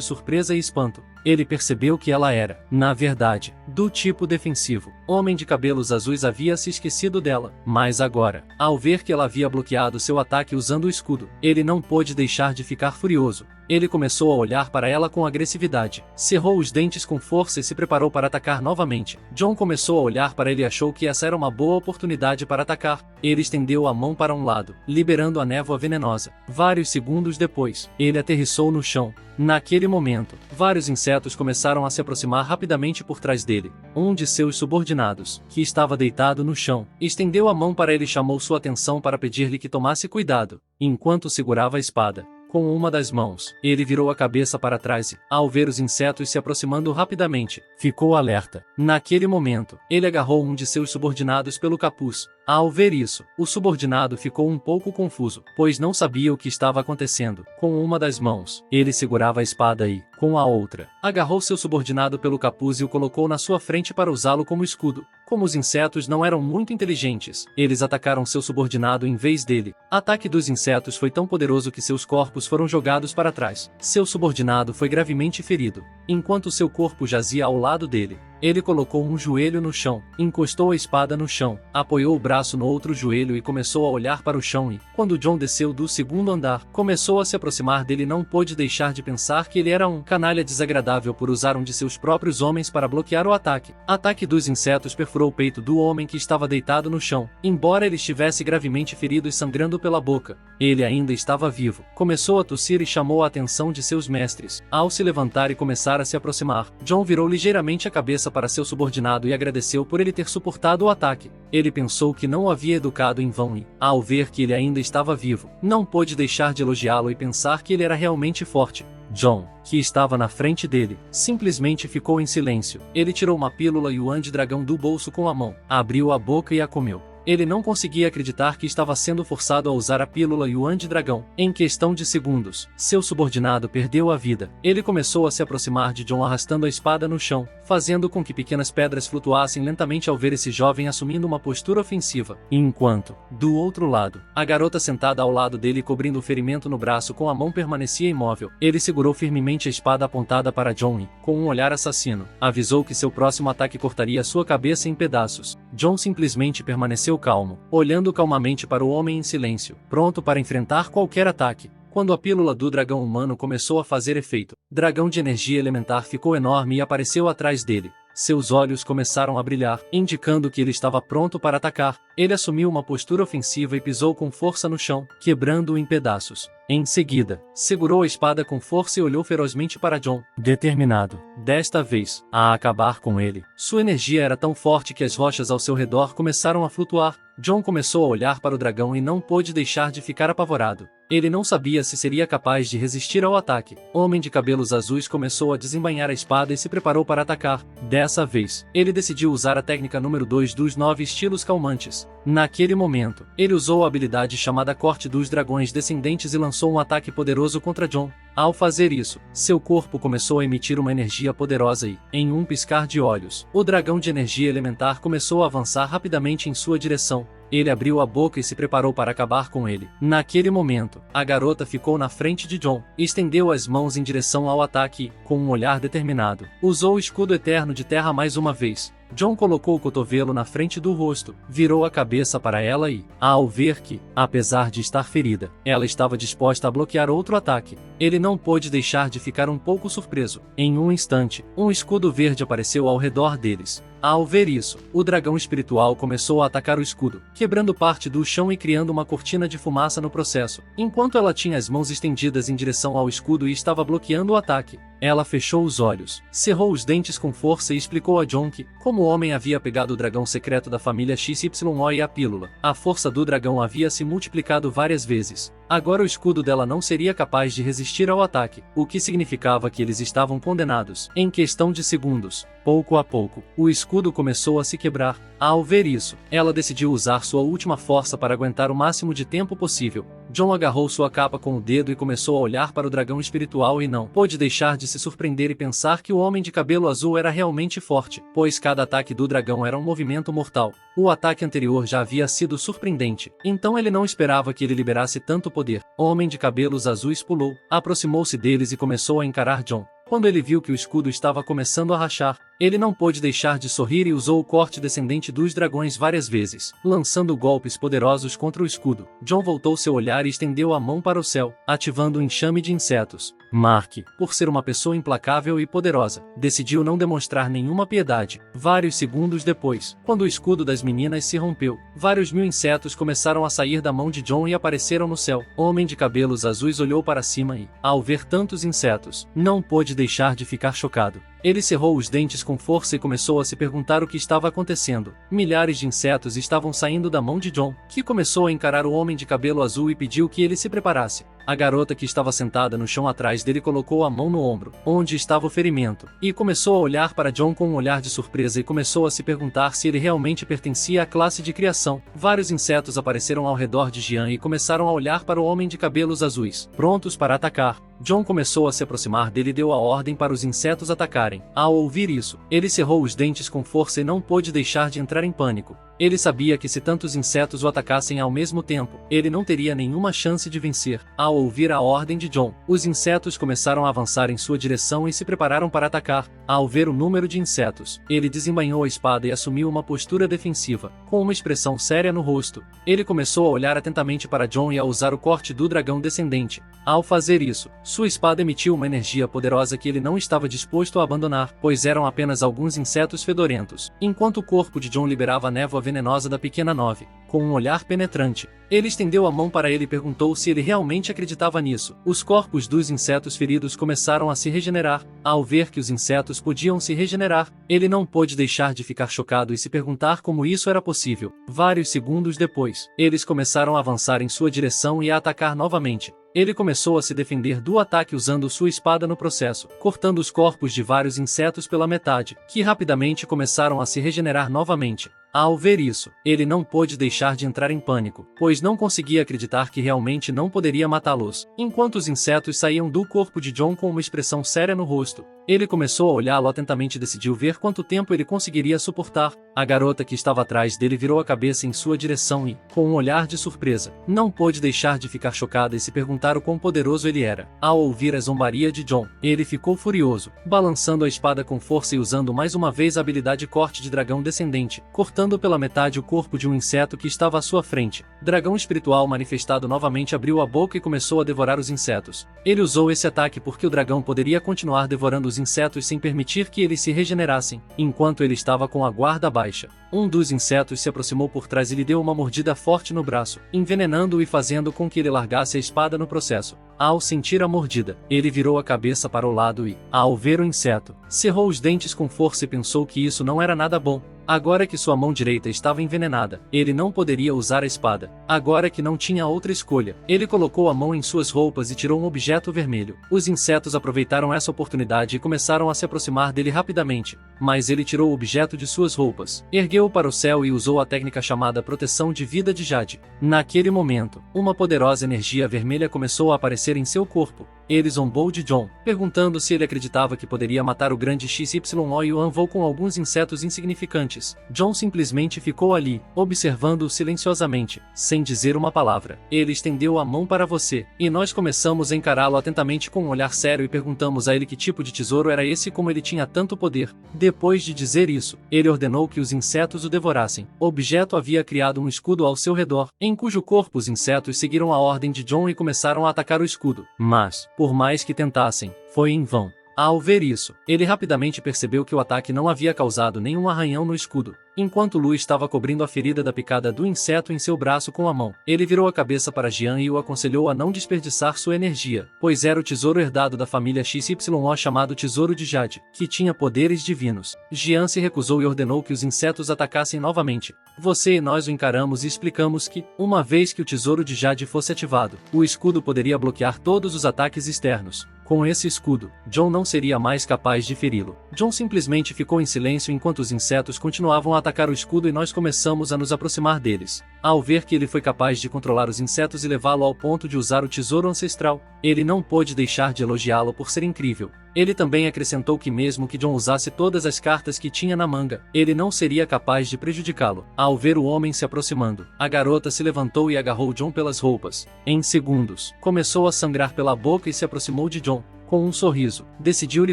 surpresa e espanto. Ele percebeu que ela era, na verdade, do tipo defensivo. O homem de cabelos azuis havia se esquecido dela, mas agora, ao ver que ela havia bloqueado seu ataque usando o escudo, ele não pôde deixar de ficar furioso. Ele começou a olhar para ela com agressividade, cerrou os dentes com força e se preparou para atacar novamente. John começou a olhar para ele e achou que essa era uma boa oportunidade para atacar. Ele estendeu a mão para um lado, liberando a névoa venenosa. Vários segundos depois, ele aterrissou no chão. Naquele momento, vários insetos começaram a se aproximar rapidamente por trás dele. Um de seus subordinados, que estava deitado no chão, estendeu a mão para ele e chamou sua atenção para pedir-lhe que tomasse cuidado, enquanto segurava a espada. Com uma das mãos, ele virou a cabeça para trás e, ao ver os insetos se aproximando rapidamente, ficou alerta. Naquele momento, ele agarrou um de seus subordinados pelo capuz. Ao ver isso, o subordinado ficou um pouco confuso, pois não sabia o que estava acontecendo. Com uma das mãos, ele segurava a espada e, com a outra, agarrou seu subordinado pelo capuz e o colocou na sua frente para usá-lo como escudo. Como os insetos não eram muito inteligentes, eles atacaram seu subordinado em vez dele. O ataque dos insetos foi tão poderoso que seus corpos foram jogados para trás. Seu subordinado foi gravemente ferido, enquanto seu corpo jazia ao lado dele. Ele colocou um joelho no chão, encostou a espada no chão, apoiou o braço no outro joelho e começou a olhar para o chão e, quando John desceu do segundo andar, começou a se aproximar dele e não pôde deixar de pensar que ele era um canalha desagradável por usar um de seus próprios homens para bloquear o ataque. O ataque dos insetos perfurou o peito do homem que estava deitado no chão. Embora ele estivesse gravemente ferido e sangrando pela boca, ele ainda estava vivo. Começou a tossir e chamou a atenção de seus mestres. Ao se levantar e começar a se aproximar, John virou ligeiramente a cabeça para seu subordinado e agradeceu por ele ter suportado o ataque. Ele pensou que não o havia educado em vão e, ao ver que ele ainda estava vivo, não pôde deixar de elogiá-lo e pensar que ele era realmente forte. John, que estava na frente dele, simplesmente ficou em silêncio. Ele tirou uma pílula Yuan de dragão do bolso com a mão, abriu a boca e a comeu. Ele não conseguia acreditar que estava sendo forçado a usar a pílula Yuan de dragão. Em questão de segundos, seu subordinado perdeu a vida. Ele começou a se aproximar de John arrastando a espada no chão, fazendo com que pequenas pedras flutuassem lentamente ao ver esse jovem assumindo uma postura ofensiva. Enquanto, do outro lado, a garota sentada ao lado dele cobrindo o ferimento no braço com a mão permanecia imóvel. Ele segurou firmemente a espada apontada para John e, com um olhar assassino, avisou que seu próximo ataque cortaria sua cabeça em pedaços. John simplesmente permaneceu calmo, olhando calmamente para o homem em silêncio, pronto para enfrentar qualquer ataque. Quando a pílula do dragão humano começou a fazer efeito, o dragão de energia elementar ficou enorme e apareceu atrás dele. Seus olhos começaram a brilhar, indicando que ele estava pronto para atacar. Ele assumiu uma postura ofensiva e pisou com força no chão, quebrando-o em pedaços. Em seguida, segurou a espada com força e olhou ferozmente para John, determinado, desta vez, a acabar com ele. Sua energia era tão forte que as rochas ao seu redor começaram a flutuar. John começou a olhar para o dragão e não pôde deixar de ficar apavorado. Ele não sabia se seria capaz de resistir ao ataque. O homem de cabelos azuis começou a desembainhar a espada e se preparou para atacar. Dessa vez, ele decidiu usar a técnica número 2 dos 9 estilos calmantes. Naquele momento, ele usou a habilidade chamada Corte dos Dragões Descendentes e lançou um ataque poderoso contra John. Ao fazer isso, seu corpo começou a emitir uma energia poderosa e, em um piscar de olhos, o dragão de energia elementar começou a avançar rapidamente em sua direção. Ele abriu a boca e se preparou para acabar com ele. Naquele momento, a garota ficou na frente de John, estendeu as mãos em direção ao ataque e, com um olhar determinado, usou o escudo eterno de terra mais uma vez. John colocou o cotovelo na frente do rosto, virou a cabeça para ela e, ao ver que, apesar de estar ferida, ela estava disposta a bloquear outro ataque, ele não pôde deixar de ficar um pouco surpreso. Em um instante, um escudo verde apareceu ao redor deles. Ao ver isso, o dragão espiritual começou a atacar o escudo, quebrando parte do chão e criando uma cortina de fumaça no processo. Enquanto ela tinha as mãos estendidas em direção ao escudo e estava bloqueando o ataque, ela fechou os olhos, cerrou os dentes com força e explicou a John que, como o homem havia pegado o dragão secreto da família XYO e a pílula, a força do dragão havia se multiplicado várias vezes. Agora o escudo dela não seria capaz de resistir ao ataque, o que significava que eles estavam condenados. Em questão de segundos, pouco a pouco, o escudo começou a se quebrar. Ao ver isso, ela decidiu usar sua última força para aguentar o máximo de tempo possível. John agarrou sua capa com o dedo e começou a olhar para o dragão espiritual e não pôde deixar de se surpreender e pensar que o homem de cabelo azul era realmente forte, pois cada ataque do dragão era um movimento mortal. O ataque anterior já havia sido surpreendente, então ele não esperava que ele liberasse tanto poder. O homem de cabelos azuis pulou, aproximou-se deles e começou a encarar John. Quando ele viu que o escudo estava começando a rachar, ele não pôde deixar de sorrir e usou o corte descendente dos dragões várias vezes, lançando golpes poderosos contra o escudo. John voltou seu olhar e estendeu a mão para o céu, ativando o enxame de insetos. Mark, por ser uma pessoa implacável e poderosa, decidiu não demonstrar nenhuma piedade. Vários segundos depois, quando o escudo das meninas se rompeu, vários mil insetos começaram a sair da mão de John e apareceram no céu. O homem de cabelos azuis olhou para cima e, ao ver tantos insetos, não pôde deixar de ficar chocado. Ele cerrou os dentes com força e começou a se perguntar o que estava acontecendo. Milhares de insetos estavam saindo da mão de John, que começou a encarar o homem de cabelo azul e pediu que ele se preparasse. A garota que estava sentada no chão atrás dele colocou a mão no ombro, onde estava o ferimento, e começou a olhar para John com um olhar de surpresa e começou a se perguntar se ele realmente pertencia à classe de criação. Vários insetos apareceram ao redor de Jian e começaram a olhar para o homem de cabelos azuis, prontos para atacar. John começou a se aproximar dele e deu a ordem para os insetos atacarem. Ao ouvir isso, ele cerrou os dentes com força e não pôde deixar de entrar em pânico. Ele sabia que se tantos insetos o atacassem ao mesmo tempo, ele não teria nenhuma chance de vencer. Ao ouvir a ordem de John, os insetos começaram a avançar em sua direção e se prepararam para atacar. Ao ver o número de insetos, ele desembainhou a espada e assumiu uma postura defensiva, com uma expressão séria no rosto. Ele começou a olhar atentamente para John e a usar o corte do dragão descendente. Ao fazer isso, sua espada emitiu uma energia poderosa que ele não estava disposto a abandonar, pois eram apenas alguns insetos fedorentos, enquanto o corpo de John liberava a névoa venenosa da pequena nove. Com um olhar penetrante, ele estendeu a mão para ele e perguntou se ele realmente acreditava nisso. Os corpos dos insetos feridos começaram a se regenerar. Ao ver que os insetos podiam se regenerar, ele não pôde deixar de ficar chocado e se perguntar como isso era possível. Vários segundos depois, eles começaram a avançar em sua direção e a atacar novamente. Ele começou a se defender do ataque usando sua espada no processo, cortando os corpos de vários insetos pela metade, que rapidamente começaram a se regenerar novamente. Ao ver isso, ele não pôde deixar de entrar em pânico, pois não conseguia acreditar que realmente não poderia matá-los. Enquanto os insetos saíam do corpo de John com uma expressão séria no rosto, ele começou a olhá-lo atentamente e decidiu ver quanto tempo ele conseguiria suportar. A garota que estava atrás dele virou a cabeça em sua direção e, com um olhar de surpresa, não pôde deixar de ficar chocada e se perguntar o quão poderoso ele era. Ao ouvir a zombaria de John, ele ficou furioso, balançando a espada com força e usando mais uma vez a habilidade corte de dragão descendente, cortando pela metade o corpo de um inseto que estava à sua frente. Dragão espiritual manifestado novamente abriu a boca e começou a devorar os insetos. Ele usou esse ataque porque o dragão poderia continuar devorando os insetos sem permitir que eles se regenerassem, enquanto ele estava com a guarda baixa. Um dos insetos se aproximou por trás e lhe deu uma mordida forte no braço, envenenando-o e fazendo com que ele largasse a espada no processo. Ao sentir a mordida, ele virou a cabeça para o lado e, ao ver o inseto, cerrou os dentes com força e pensou que isso não era nada bom. Agora que sua mão direita estava envenenada, ele não poderia usar a espada. Agora que não tinha outra escolha, ele colocou a mão em suas roupas e tirou um objeto vermelho. Os insetos aproveitaram essa oportunidade e começaram a se aproximar dele rapidamente, mas ele tirou o objeto de suas roupas, ergueu-o para o céu e usou a técnica chamada proteção de vida de Jade. Naquele momento, uma poderosa energia vermelha começou a aparecer em seu corpo. Ele zombou de John, perguntando se ele acreditava que poderia matar o grande XYO e o anvou com alguns insetos insignificantes. John simplesmente ficou ali, observando-o silenciosamente, sem dizer uma palavra. Ele estendeu a mão para você, e nós começamos a encará-lo atentamente com um olhar sério e perguntamos a ele que tipo de tesouro era esse e como ele tinha tanto poder. Depois de dizer isso, ele ordenou que os insetos o devorassem. O objeto havia criado um escudo ao seu redor, em cujo corpo os insetos seguiram a ordem de John e começaram a atacar o escudo. Mas, por mais que tentassem, foi em vão. Ao ver isso, ele rapidamente percebeu que o ataque não havia causado nenhum arranhão no escudo. Enquanto Lu estava cobrindo a ferida da picada do inseto em seu braço com a mão, ele virou a cabeça para Jian e o aconselhou a não desperdiçar sua energia, pois era o tesouro herdado da família XYO chamado Tesouro de Jade, que tinha poderes divinos. Jian se recusou e ordenou que os insetos atacassem novamente. Você e nós o encaramos e explicamos que, uma vez que o Tesouro de Jade fosse ativado, o escudo poderia bloquear todos os ataques externos. Com esse escudo, John não seria mais capaz de feri-lo. John simplesmente ficou em silêncio enquanto os insetos continuavam a atacar o escudo e nós começamos a nos aproximar deles. Ao ver que ele foi capaz de controlar os insetos e levá-lo ao ponto de usar o tesouro ancestral, ele não pôde deixar de elogiá-lo por ser incrível. Ele também acrescentou que mesmo que John usasse todas as cartas que tinha na manga, ele não seria capaz de prejudicá-lo. Ao ver o homem se aproximando, a garota se levantou e agarrou John pelas roupas. Em segundos, começou a sangrar pela boca e se aproximou de John. Com um sorriso, decidiu-lhe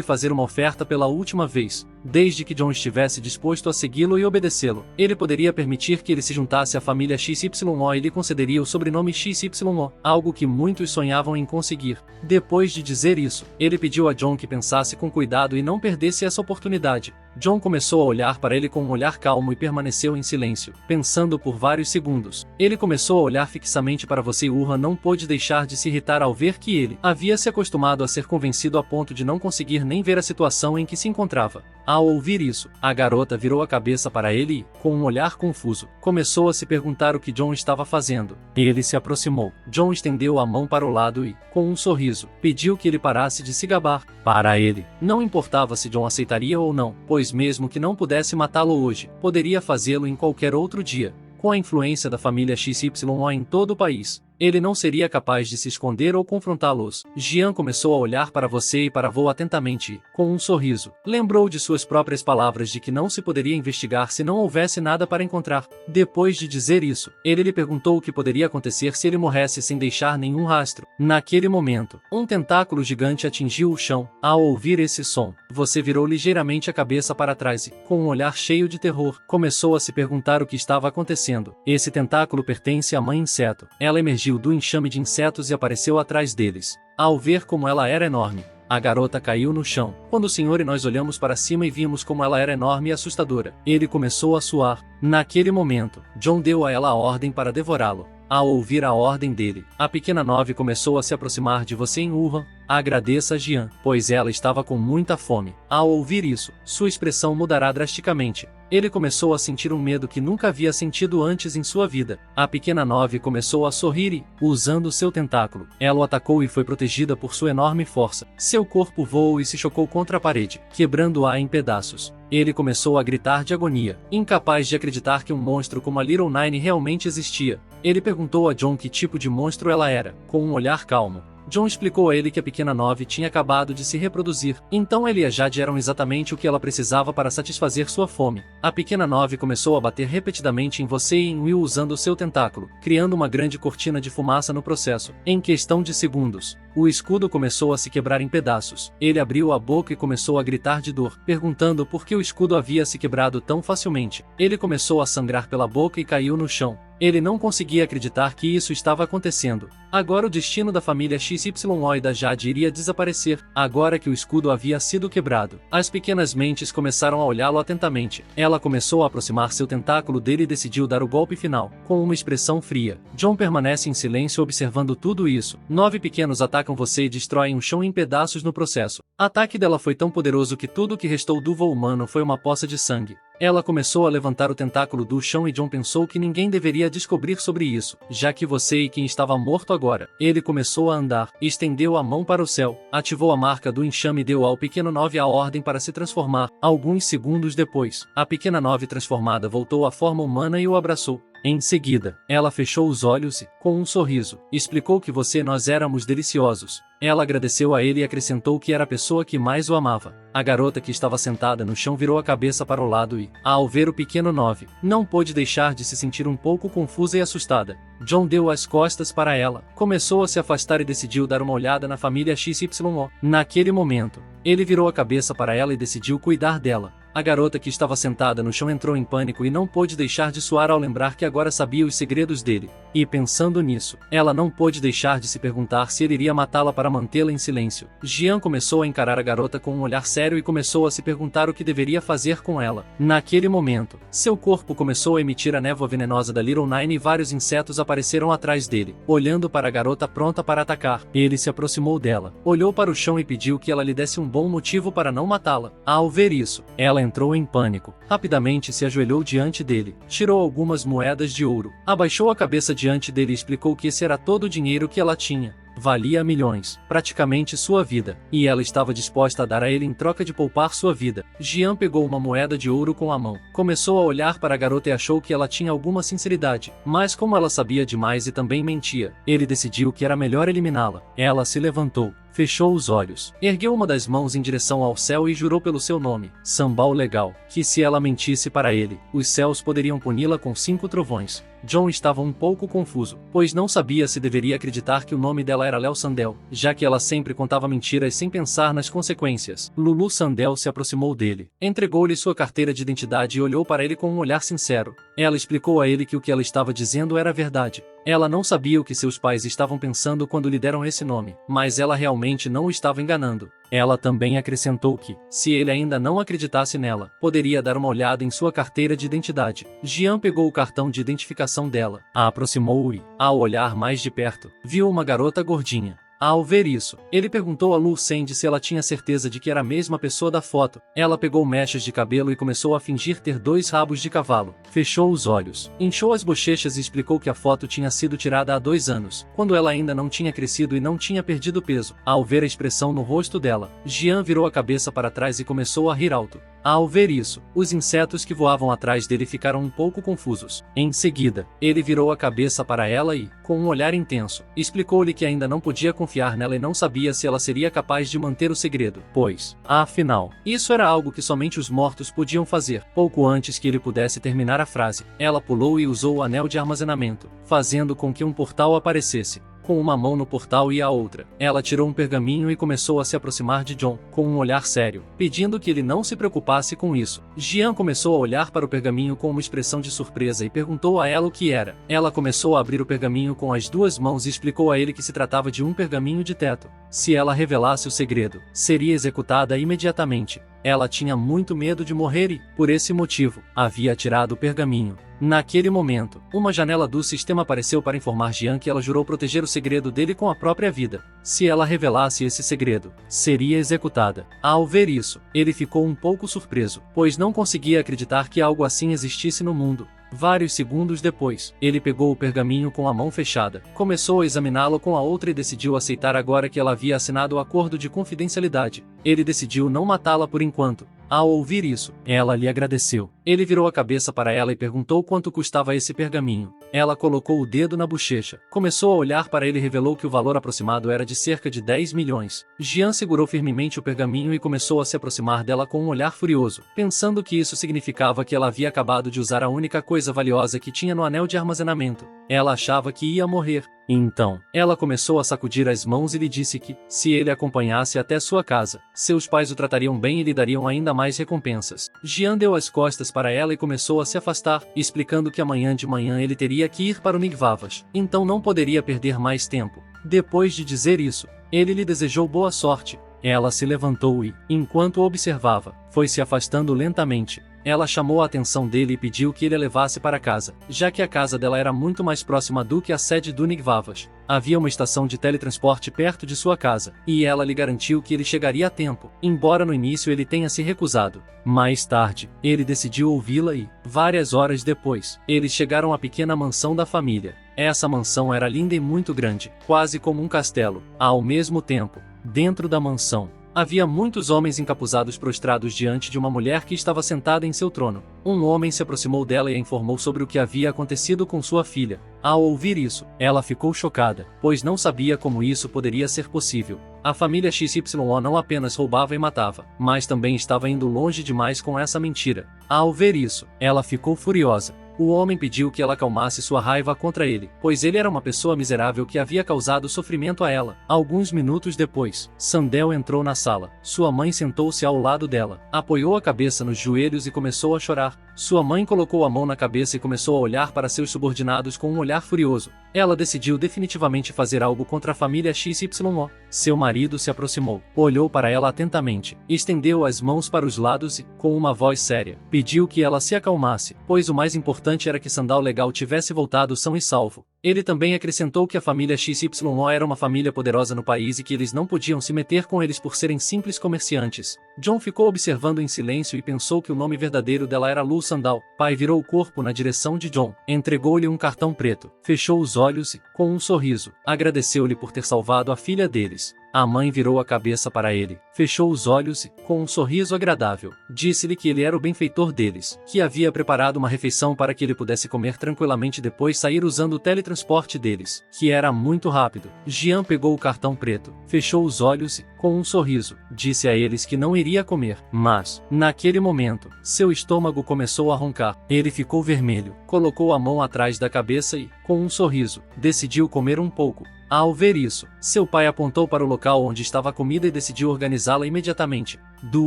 fazer uma oferta pela última vez. Desde que John estivesse disposto a segui-lo e obedecê-lo, ele poderia permitir que ele se juntasse à família XYO e lhe concederia o sobrenome XYO, algo que muitos sonhavam em conseguir. Depois de dizer isso, ele pediu a John que pensasse com cuidado e não perdesse essa oportunidade. John começou a olhar para ele com um olhar calmo e permaneceu em silêncio, pensando por vários segundos. Ele começou a olhar fixamente para você e Urra não pôde deixar de se irritar ao ver que ele havia se acostumado a ser convencido a ponto de não conseguir nem ver a situação em que se encontrava. Ao ouvir isso, a garota virou a cabeça para ele e, com um olhar confuso, começou a se perguntar o que John estava fazendo. Ele se aproximou. John estendeu a mão para o lado e, com um sorriso, pediu que ele parasse de se gabar. Para ele, não importava se John aceitaria ou não, pois mesmo que não pudesse matá-lo hoje, poderia fazê-lo em qualquer outro dia. Com a influência da família XYO em todo o país, ele não seria capaz de se esconder ou confrontá-los. Jian começou a olhar para você e para Vo atentamente e, com um sorriso, lembrou de suas próprias palavras de que não se poderia investigar se não houvesse nada para encontrar. Depois de dizer isso, ele lhe perguntou o que poderia acontecer se ele morresse sem deixar nenhum rastro. Naquele momento, um tentáculo gigante atingiu o chão. Ao ouvir esse som, você virou ligeiramente a cabeça para trás e, com um olhar cheio de terror, começou a se perguntar o que estava acontecendo. Esse tentáculo pertence à mãe inseto. Ela emergiu do enxame de insetos e apareceu atrás deles. Ao ver como ela era enorme, a garota caiu no chão. Quando o senhor e nós olhamos para cima e vimos como ela era enorme e assustadora, ele começou a suar. Naquele momento, John deu a ela a ordem para devorá-lo. Ao ouvir a ordem dele, a pequena Nove começou a se aproximar de você em Wuhan. Agradeça a Jian, pois ela estava com muita fome. Ao ouvir isso, sua expressão mudará drasticamente. Ele começou a sentir um medo que nunca havia sentido antes em sua vida. A pequena Nove começou a sorrir e, usando seu tentáculo, ela o atacou e foi protegida por sua enorme força. Seu corpo voou e se chocou contra a parede, quebrando-a em pedaços. Ele começou a gritar de agonia, incapaz de acreditar que um monstro como a Little Nine realmente existia. Ele perguntou a John que tipo de monstro ela era, com um olhar calmo. John explicou a ele que a pequena Nove tinha acabado de se reproduzir, então ele e a Jade eram exatamente o que ela precisava para satisfazer sua fome. A pequena Nove começou a bater repetidamente em você e em Will usando seu tentáculo, criando uma grande cortina de fumaça no processo. Em questão de segundos, o escudo começou a se quebrar em pedaços. Ele abriu a boca e começou a gritar de dor, perguntando por que o escudo havia se quebrado tão facilmente. Ele começou a sangrar pela boca e caiu no chão. Ele não conseguia acreditar que isso estava acontecendo. Agora o destino da família XYO e da Jade iria desaparecer, agora que o escudo havia sido quebrado. As pequenas mentes começaram a olhá-lo atentamente. Ela começou a aproximar seu tentáculo dele e decidiu dar o golpe final, com uma expressão fria. John permanece em silêncio observando tudo isso. 9 pequenos atacam você e destroem o chão em pedaços no processo. O ataque dela foi tão poderoso que tudo o que restou do voo humano foi uma poça de sangue. Ela começou a levantar o tentáculo do chão e John pensou que ninguém deveria descobrir sobre isso, já que você e quem estava morto agora. Ele começou a andar, estendeu a mão para o céu, ativou a marca do enxame e deu ao pequeno Nove a ordem para se transformar. Alguns segundos depois, a pequena Nove transformada voltou à forma humana e o abraçou. Em seguida, ela fechou os olhos e, com um sorriso, explicou que você e nós éramos deliciosos. Ela agradeceu a ele e acrescentou que era a pessoa que mais o amava. A garota que estava sentada no chão virou a cabeça para o lado e, ao ver o pequeno Nove, não pôde deixar de se sentir um pouco confusa e assustada. John deu as costas para ela, começou a se afastar e decidiu dar uma olhada na família XYO. Naquele momento, ele virou a cabeça para ela e decidiu cuidar dela. A garota que estava sentada no chão entrou em pânico e não pôde deixar de suar ao lembrar que agora sabia os segredos dele. E pensando nisso, ela não pôde deixar de se perguntar se ele iria matá-la para mantê-la em silêncio. Jian começou a encarar a garota com um olhar sério e começou a se perguntar o que deveria fazer com ela. Naquele momento, seu corpo começou a emitir a névoa venenosa da Little Nine e vários insetos apareceram atrás dele, olhando para a garota pronta para atacar. Ele se aproximou dela, olhou para o chão e pediu que ela lhe desse um bom motivo para não matá-la. Ao ver isso, ela entrou em pânico. Rapidamente se ajoelhou diante dele, tirou algumas moedas de ouro, abaixou a cabeça diante dele e explicou que esse era todo o dinheiro que ela tinha. valia milhões, praticamente sua vida, e ela estava disposta a dar a ele em troca de poupar sua vida. Jian pegou uma moeda de ouro com a mão, começou a olhar para a garota e achou que ela tinha alguma sinceridade, mas como ela sabia demais e também mentia, ele decidiu que era melhor eliminá-la. Ela se levantou, fechou os olhos, ergueu uma das mãos em direção ao céu e jurou pelo seu nome, Sambal Legal, que se ela mentisse para ele, os céus poderiam puni-la com 5 trovões. John estava um pouco confuso, pois não sabia se deveria acreditar que o nome dela era Léo Sandel, já que ela sempre contava mentiras sem pensar nas consequências. Lulu Sandel se aproximou dele, entregou-lhe sua carteira de identidade e olhou para ele com um olhar sincero. Ela explicou a ele que o que ela estava dizendo era verdade. Ela não sabia o que seus pais estavam pensando quando lhe deram esse nome, mas ela realmente não o estava enganando. Ela também acrescentou que, se ele ainda não acreditasse nela, poderia dar uma olhada em sua carteira de identidade. Jian pegou o cartão de identificação dela, a aproximou e, ao olhar mais de perto, viu uma garota gordinha. Ao ver isso, ele perguntou a Lu Sandy se ela tinha certeza de que era a mesma pessoa da foto. Ela pegou mechas de cabelo e começou a fingir ter 2 rabos de cavalo. Fechou os olhos, inchou as bochechas e explicou que a foto tinha sido tirada há 2 anos, quando ela ainda não tinha crescido e não tinha perdido peso. Ao ver a expressão no rosto dela, Jian virou a cabeça para trás e começou a rir alto. Ao ver isso, os insetos que voavam atrás dele ficaram um pouco confusos. Em seguida, ele virou a cabeça para ela e, com um olhar intenso, explicou-lhe que ainda não podia confiar nela e não sabia se ela seria capaz de manter o segredo, pois, afinal, isso era algo que somente os mortos podiam fazer. Pouco antes que ele pudesse terminar a frase, ela pulou e usou o anel de armazenamento, fazendo com que um portal aparecesse. Com uma mão no portal e a outra, ela tirou um pergaminho e começou a se aproximar de John, com um olhar sério, pedindo que ele não se preocupasse com isso. Jian começou a olhar para o pergaminho com uma expressão de surpresa e perguntou a ela o que era. Ela começou a abrir o pergaminho com as 2 mãos e explicou a ele que se tratava de um pergaminho de teto. Se ela revelasse o segredo, seria executada imediatamente. Ela tinha muito medo de morrer e, por esse motivo, havia tirado o pergaminho. Naquele momento, uma janela do sistema apareceu para informar Jian que ela jurou proteger o segredo dele com a própria vida. Se ela revelasse esse segredo, seria executada. Ao ver isso, ele ficou um pouco surpreso, pois não conseguia acreditar que algo assim existisse no mundo. Vários segundos depois, ele pegou o pergaminho com a mão fechada, começou a examiná-lo com a outra e decidiu aceitar agora que ela havia assinado o acordo de confidencialidade. Ele decidiu não matá-la por enquanto. Ao ouvir isso, ela lhe agradeceu. Ele virou a cabeça para ela e perguntou quanto custava esse pergaminho. Ela colocou o dedo na bochecha, começou a olhar para ele e revelou que o valor aproximado era de cerca de 10 milhões. Jian segurou firmemente o pergaminho e começou a se aproximar dela com um olhar furioso, pensando que isso significava que ela havia acabado de usar a única coisa valiosa que tinha no anel de armazenamento. Ela achava que ia morrer. Então, ela começou a sacudir as mãos e lhe disse que, se ele acompanhasse até sua casa, seus pais o tratariam bem e lhe dariam ainda mais recompensas. Jian deu as costas para ela e começou a se afastar, explicando que amanhã de manhã ele teria que ir para o Nigvavas, então não poderia perder mais tempo. Depois de dizer isso, ele lhe desejou boa sorte. Ela se levantou e, enquanto o observava, foi se afastando lentamente. Ela chamou a atenção dele e pediu que ele a levasse para casa, já que a casa dela era muito mais próxima do que a sede do Nigvavas. Havia uma estação de teletransporte perto de sua casa, e ela lhe garantiu que ele chegaria a tempo, embora no início ele tenha se recusado. Mais tarde, ele decidiu ouvi-la e, várias horas depois, eles chegaram à pequena mansão da família. Essa mansão era linda e muito grande, quase como um castelo. Ao mesmo tempo, dentro da mansão, havia muitos homens encapuzados prostrados diante de uma mulher que estava sentada em seu trono. Um homem se aproximou dela e a informou sobre o que havia acontecido com sua filha. Ao ouvir isso, ela ficou chocada, pois não sabia como isso poderia ser possível. A família XYO não apenas roubava e matava, mas também estava indo longe demais com essa mentira. Ao ver isso, ela ficou furiosa. O homem pediu que ela acalmasse sua raiva contra ele, pois ele era uma pessoa miserável que havia causado sofrimento a ela. Alguns minutos depois, Sandel entrou na sala. Sua mãe sentou-se ao lado dela, apoiou a cabeça nos joelhos e começou a chorar. Sua mãe colocou a mão na cabeça e começou a olhar para seus subordinados com um olhar furioso. Ela decidiu definitivamente fazer algo contra a família XYO. Seu marido se aproximou, olhou para ela atentamente, estendeu as mãos para os lados e, com uma voz séria, pediu que ela se acalmasse, pois o mais importante era que Sandal Legal tivesse voltado são e salvo. Ele também acrescentou que a família XYO era uma família poderosa no país e que eles não podiam se meter com eles por serem simples comerciantes. John ficou observando em silêncio e pensou que o nome verdadeiro dela era Lou Sandal. Pai virou o corpo na direção de John, entregou-lhe um cartão preto, fechou os olhos e, com um sorriso, agradeceu-lhe por ter salvado a filha deles. A mãe virou a cabeça para ele, fechou os olhos e, com um sorriso agradável, disse-lhe que ele era o benfeitor deles, que havia preparado uma refeição para que ele pudesse comer tranquilamente depois sair usando o teletransporte deles, que era muito rápido. Jian pegou o cartão preto, fechou os olhos e, com um sorriso, disse a eles que não iria comer, mas, naquele momento, seu estômago começou a roncar. Ele ficou vermelho, colocou a mão atrás da cabeça e, com um sorriso, decidiu comer um pouco. Ao ver isso, seu pai apontou para o local onde estava a comida e decidiu organizá-la imediatamente. Do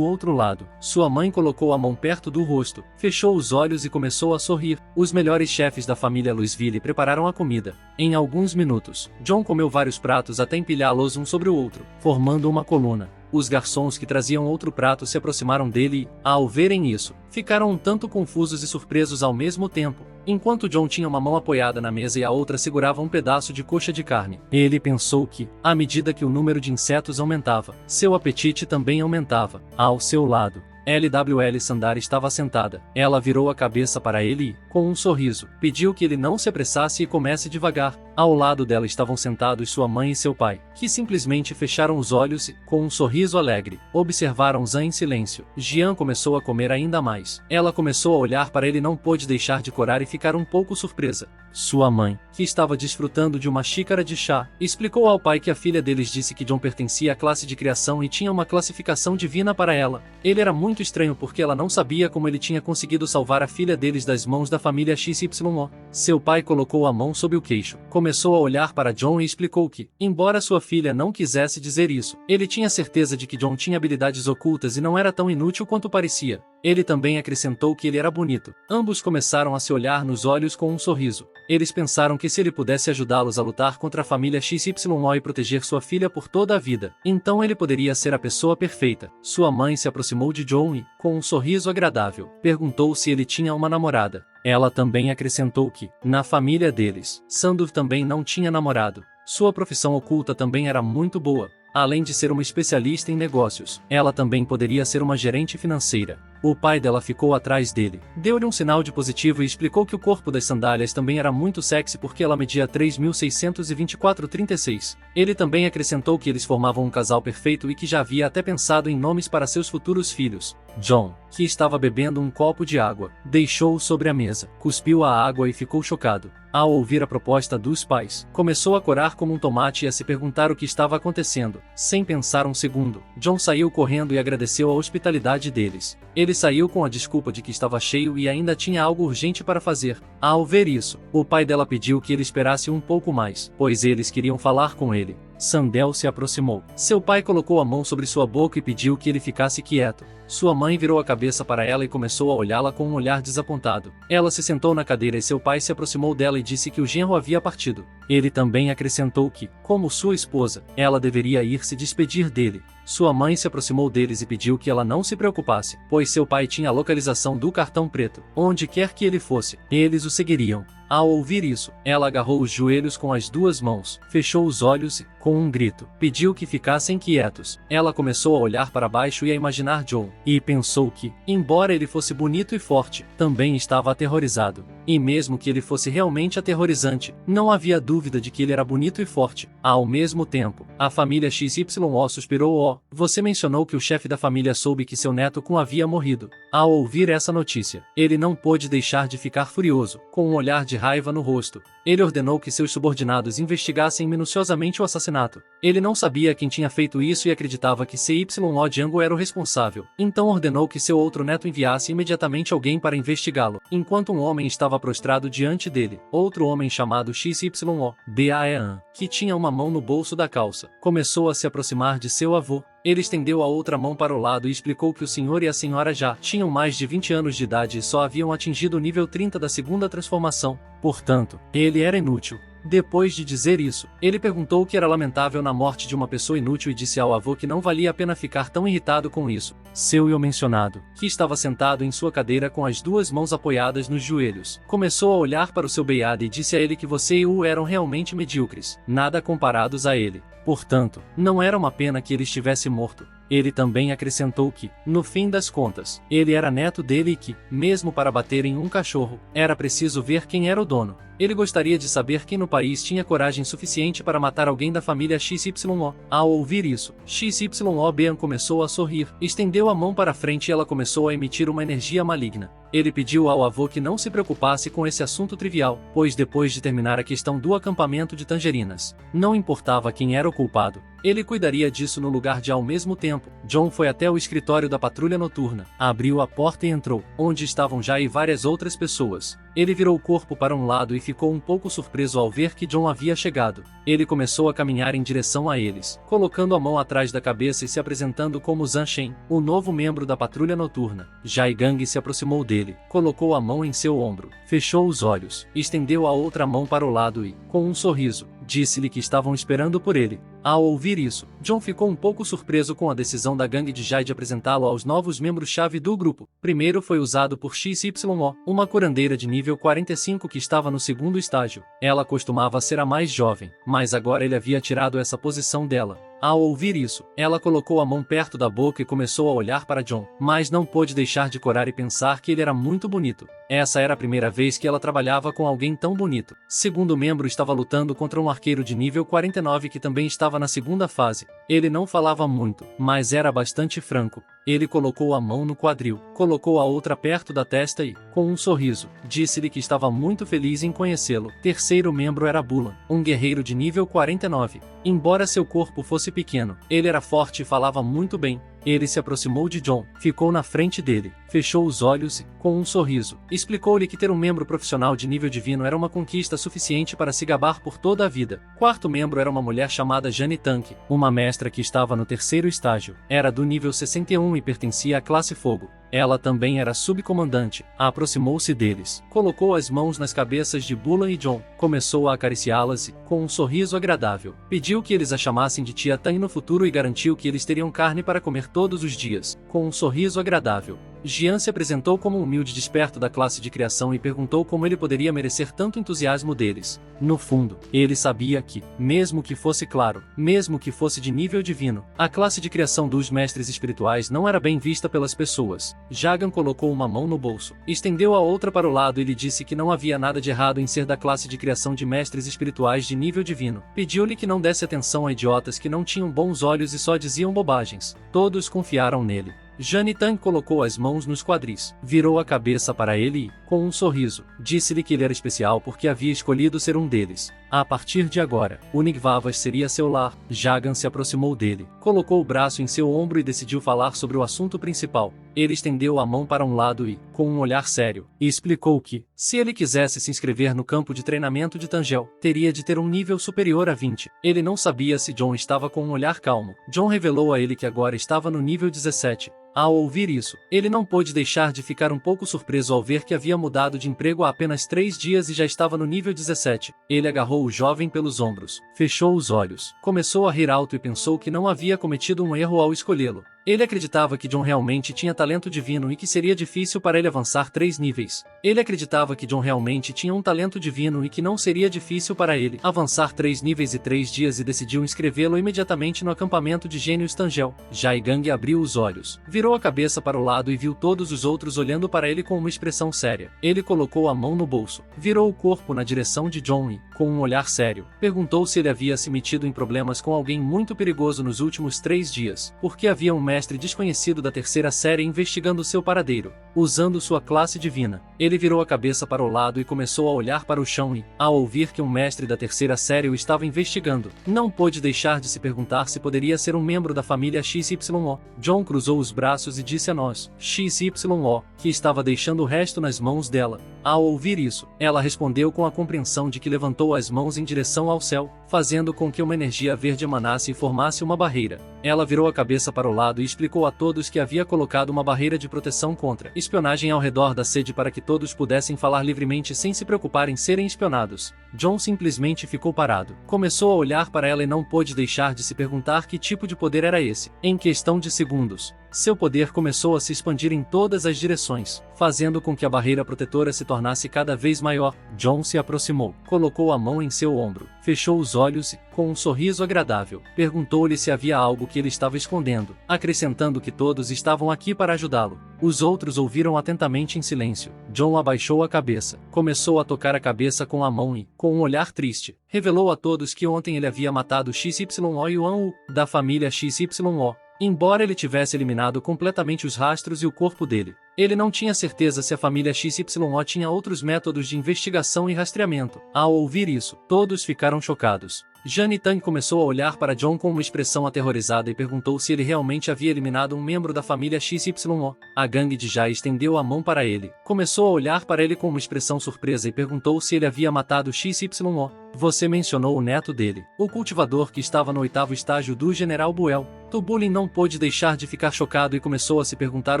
outro lado, sua mãe colocou a mão perto do rosto, fechou os olhos e começou a sorrir. Os melhores chefes da família Louisville prepararam a comida. Em alguns minutos, John comeu vários pratos até empilhá-los um sobre o outro, formando uma coluna. Os garçons que traziam outro prato se aproximaram dele e, ao verem isso, ficaram um tanto confusos e surpresos ao mesmo tempo. Enquanto John tinha uma mão apoiada na mesa e a outra segurava um pedaço de coxa de carne, ele pensou que, à medida que o número de insetos aumentava, seu apetite também aumentava. Ao seu lado, LWL Sandar estava sentada. Ela virou a cabeça para ele e, com um sorriso, pediu que ele não se apressasse e comece devagar. Ao lado dela estavam sentados sua mãe e seu pai, que simplesmente fecharam os olhos e, com um sorriso alegre, observaram Zan em silêncio. Jian começou a comer ainda mais. Ela começou a olhar para ele e não pôde deixar de corar e ficar um pouco surpresa. Sua mãe, que estava desfrutando de uma xícara de chá, explicou ao pai que a filha deles disse que John pertencia à classe de criação e tinha uma classificação divina para ela. Ele era muito estranho porque ela não sabia como ele tinha conseguido salvar a filha deles das mãos da família XYO. Seu pai colocou a mão sob o queixo, começou a olhar para John e explicou que, embora sua filha não quisesse dizer isso, ele tinha certeza de que John tinha habilidades ocultas e não era tão inútil quanto parecia. Ele também acrescentou que ele era bonito. Ambos começaram a se olhar nos olhos com um sorriso. Eles pensaram que se ele pudesse ajudá-los a lutar contra a família XYO e proteger sua filha por toda a vida, então ele poderia ser a pessoa perfeita. Sua mãe se aproximou de John e, com um sorriso agradável, perguntou se ele tinha uma namorada. Ela também acrescentou que, na família deles, Sandur também não tinha namorado. Sua profissão oculta também era muito boa. Além de ser uma especialista em negócios, ela também poderia ser uma gerente financeira. O pai dela ficou atrás dele, deu-lhe um sinal de positivo e explicou que o corpo das sandálias também era muito sexy porque ela media 3.624,36. Ele também acrescentou que eles formavam um casal perfeito e que já havia até pensado em nomes para seus futuros filhos. John, que estava bebendo um copo de água, deixou-o sobre a mesa, cuspiu a água e ficou chocado. Ao ouvir a proposta dos pais, começou a corar como um tomate e a se perguntar o que estava acontecendo. Sem pensar um segundo, John saiu correndo e agradeceu a hospitalidade deles. Ele saiu com a desculpa de que estava cheio e ainda tinha algo urgente para fazer. Ao ver isso, o pai dela pediu que ele esperasse um pouco mais, pois eles queriam falar com ele. Sandel se aproximou. Seu pai colocou a mão sobre sua boca e pediu que ele ficasse quieto. Sua mãe virou a cabeça para ela e começou a olhá-la com um olhar desapontado. Ela se sentou na cadeira e seu pai se aproximou dela e disse que o genro havia partido. Ele também acrescentou que, como sua esposa, ela deveria ir se despedir dele. Sua mãe se aproximou deles e pediu que ela não se preocupasse, pois seu pai tinha a localização do cartão preto. Onde quer que ele fosse, eles o seguiriam. Ao ouvir isso, ela agarrou os joelhos com as duas mãos, fechou os olhos e, com um grito, pediu que ficassem quietos. Ela começou a olhar para baixo e a imaginar John, e pensou que, embora ele fosse bonito e forte, também estava aterrorizado. E mesmo que ele fosse realmente aterrorizante, não havia dúvida de que ele era bonito e forte. Ao mesmo tempo, a família XYO suspirou. Você mencionou que o chefe da família soube que seu neto Kun havia morrido. Ao ouvir essa notícia, ele não pôde deixar de ficar furioso, com um olhar de raiva no rosto. Ele ordenou que seus subordinados investigassem minuciosamente o assassinato. Ele não sabia quem tinha feito isso e acreditava que CYO Django era o responsável. Então ordenou que seu outro neto enviasse imediatamente alguém para investigá-lo. Enquanto um homem estava prostrado diante dele, outro homem chamado XYO Daean, que tinha uma mão no bolso da calça, começou a se aproximar de seu avô. Ele estendeu a outra mão para o lado e explicou que o senhor e a senhora já tinham mais de 20 anos de idade e só haviam atingido o nível 30 da segunda transformação. Portanto, ele era inútil. Depois de dizer isso, ele perguntou que era lamentável na morte de uma pessoa inútil e disse ao avô que não valia a pena ficar tão irritado com isso. Seu eu mencionado, que estava sentado em sua cadeira com as duas mãos apoiadas nos joelhos, começou a olhar para o seu beiado e disse a ele que você e o eram realmente medíocres, nada comparados a ele. Portanto, não era uma pena que ele estivesse morto. Ele também acrescentou que, no fim das contas, ele era neto dele e que, mesmo para bater em um cachorro, era preciso ver quem era o dono. Ele gostaria de saber quem no país tinha coragem suficiente para matar alguém da família XYO. Ao ouvir isso, XYO Bean começou a sorrir, estendeu a mão para frente e ela começou a emitir uma energia maligna. Ele pediu ao avô que não se preocupasse com esse assunto trivial, pois depois de terminar a questão do acampamento de Tangerinas, não importava quem era o culpado, ele cuidaria disso no lugar de ao mesmo tempo. John foi até o escritório da patrulha noturna, abriu a porta e entrou, onde estavam já e várias outras pessoas. Ele virou o corpo para um lado e ficou um pouco surpreso ao ver que John havia chegado. Ele começou a caminhar em direção a eles, colocando a mão atrás da cabeça e se apresentando como Zhan Shen, o novo membro da patrulha noturna. Jai Gang se aproximou dele, colocou a mão em seu ombro, fechou os olhos, estendeu a outra mão para o lado e, com um sorriso, disse-lhe que estavam esperando por ele. Ao ouvir isso, John ficou um pouco surpreso com a decisão da gangue de Jai de apresentá-lo aos novos membros-chave do grupo. Primeiro foi usado por XYO, uma curandeira de nível 45 que estava no segundo estágio. Ela costumava ser a mais jovem, mas agora ele havia tirado essa posição dela. Ao ouvir isso, ela colocou a mão perto da boca e começou a olhar para John, mas não pôde deixar de corar e pensar que ele era muito bonito. Essa era a primeira vez que ela trabalhava com alguém tão bonito. Segundo membro estava lutando contra um arqueiro de nível 49 que também estava na segunda fase. Ele não falava muito, mas era bastante franco. Ele colocou a mão no quadril, colocou a outra perto da testa e, com um sorriso, disse-lhe que estava muito feliz em conhecê-lo. Terceiro membro era Bulan, um guerreiro de nível 49. Embora seu corpo fosse pequeno, ele era forte e falava muito bem. Ele se aproximou de John, ficou na frente dele, fechou os olhos e, com um sorriso, explicou-lhe que ter um membro profissional de nível divino era uma conquista suficiente para se gabar por toda a vida. Quarto membro era uma mulher chamada Jane Tank, uma mestra que estava no terceiro estágio. Era do nível 61 e pertencia à classe Fogo. Ela também era subcomandante. Aproximou-se deles, colocou as mãos nas cabeças de Bulan e John, começou a acariciá-las e, com um sorriso agradável, pediu que eles a chamassem de Tia Tan no futuro e garantiu que eles teriam carne para comer todos os dias, com um sorriso agradável. Jian se apresentou como um humilde desperto da classe de criação e perguntou como ele poderia merecer tanto entusiasmo deles. No fundo, ele sabia que, mesmo que fosse claro, mesmo que fosse de nível divino, a classe de criação dos mestres espirituais não era bem vista pelas pessoas. Jagan colocou uma mão no bolso, estendeu a outra para o lado e lhe disse que não havia nada de errado em ser da classe de criação de mestres espirituais de nível divino. Pediu-lhe que não desse atenção a idiotas que não tinham bons olhos e só diziam bobagens. Todos confiaram nele. Jane Tang colocou as mãos nos quadris, virou a cabeça para ele e, com um sorriso, disse-lhe que ele era especial porque havia escolhido ser um deles. A partir de agora, o Nigvavas seria seu lar. Jagan se aproximou dele, colocou o braço em seu ombro e decidiu falar sobre o assunto principal. Ele estendeu a mão para um lado e, com um olhar sério, explicou que, se ele quisesse se inscrever no campo de treinamento de Tangel, teria de ter um nível superior a 20. Ele não sabia se John estava com um olhar calmo. John revelou a ele que agora estava no nível 17. Ao ouvir isso, ele não pôde deixar de ficar um pouco surpreso ao ver que havia mudado de emprego há apenas 3 dias e já estava no nível 17. Ele agarrou o jovem pelos ombros, fechou os olhos, começou a rir alto e pensou que não havia cometido um erro ao escolhê-lo. Ele acreditava que John realmente tinha talento divino e que seria difícil para ele avançar 3 níveis. Ele acreditava que John realmente tinha um talento divino e que não seria difícil para ele avançar 3 níveis e 3 dias e decidiu inscrevê-lo imediatamente no acampamento de Gênios Tangel. Jai Gang abriu os olhos, virou a cabeça para o lado e viu todos os outros olhando para ele com uma expressão séria. Ele colocou a mão no bolso, virou o corpo na direção de John e, com um olhar sério, perguntou se ele havia se metido em problemas com alguém muito perigoso nos últimos 3 dias, porque havia um mestre desconhecido da terceira série investigando seu paradeiro, usando sua classe divina. Ele virou a cabeça para o lado e começou a olhar para o chão e, ao ouvir que um mestre da terceira série o estava investigando, não pôde deixar de se perguntar se poderia ser um membro da família XYO. John cruzou os braços e disse a nós, XYO, que estava deixando o resto nas mãos dela. Ao ouvir isso, ela respondeu com a compreensão de que levantou as mãos em direção ao céu, fazendo com que uma energia verde emanasse e formasse uma barreira. Ela virou a cabeça para o lado e explicou a todos que havia colocado uma barreira de proteção contra espionagem ao redor da sede para que todos pudessem falar livremente sem se preocupar em serem espionados. John simplesmente ficou parado. Começou a olhar para ela e não pôde deixar de se perguntar que tipo de poder era esse. Em questão de segundos, seu poder começou a se expandir em todas as direções, fazendo com que a barreira protetora se tornasse cada vez maior. John se aproximou, colocou a mão em seu ombro, fechou os olhos e, com um sorriso agradável, perguntou-lhe se havia algo que ele estava escondendo, acrescentando que todos estavam aqui para ajudá-lo. Os outros ouviram atentamente em silêncio. John abaixou a cabeça, começou a tocar a cabeça com a mão e, com um olhar triste, revelou a todos que ontem ele havia matado XYO Yuan-Wu, da família XYO. Embora ele tivesse eliminado completamente os rastros e o corpo dele, ele não tinha certeza se a família XYO tinha outros métodos de investigação e rastreamento. Ao ouvir isso, todos ficaram chocados. Jane Tang começou a olhar para John com uma expressão aterrorizada e perguntou se ele realmente havia eliminado um membro da família XYO. A gangue de Jai estendeu a mão para ele, começou a olhar para ele com uma expressão surpresa e perguntou se ele havia matado XYO. Você mencionou o neto dele, o cultivador que estava no 8º estágio do General Buell. Tubulin não pôde deixar de ficar chocado e começou a se perguntar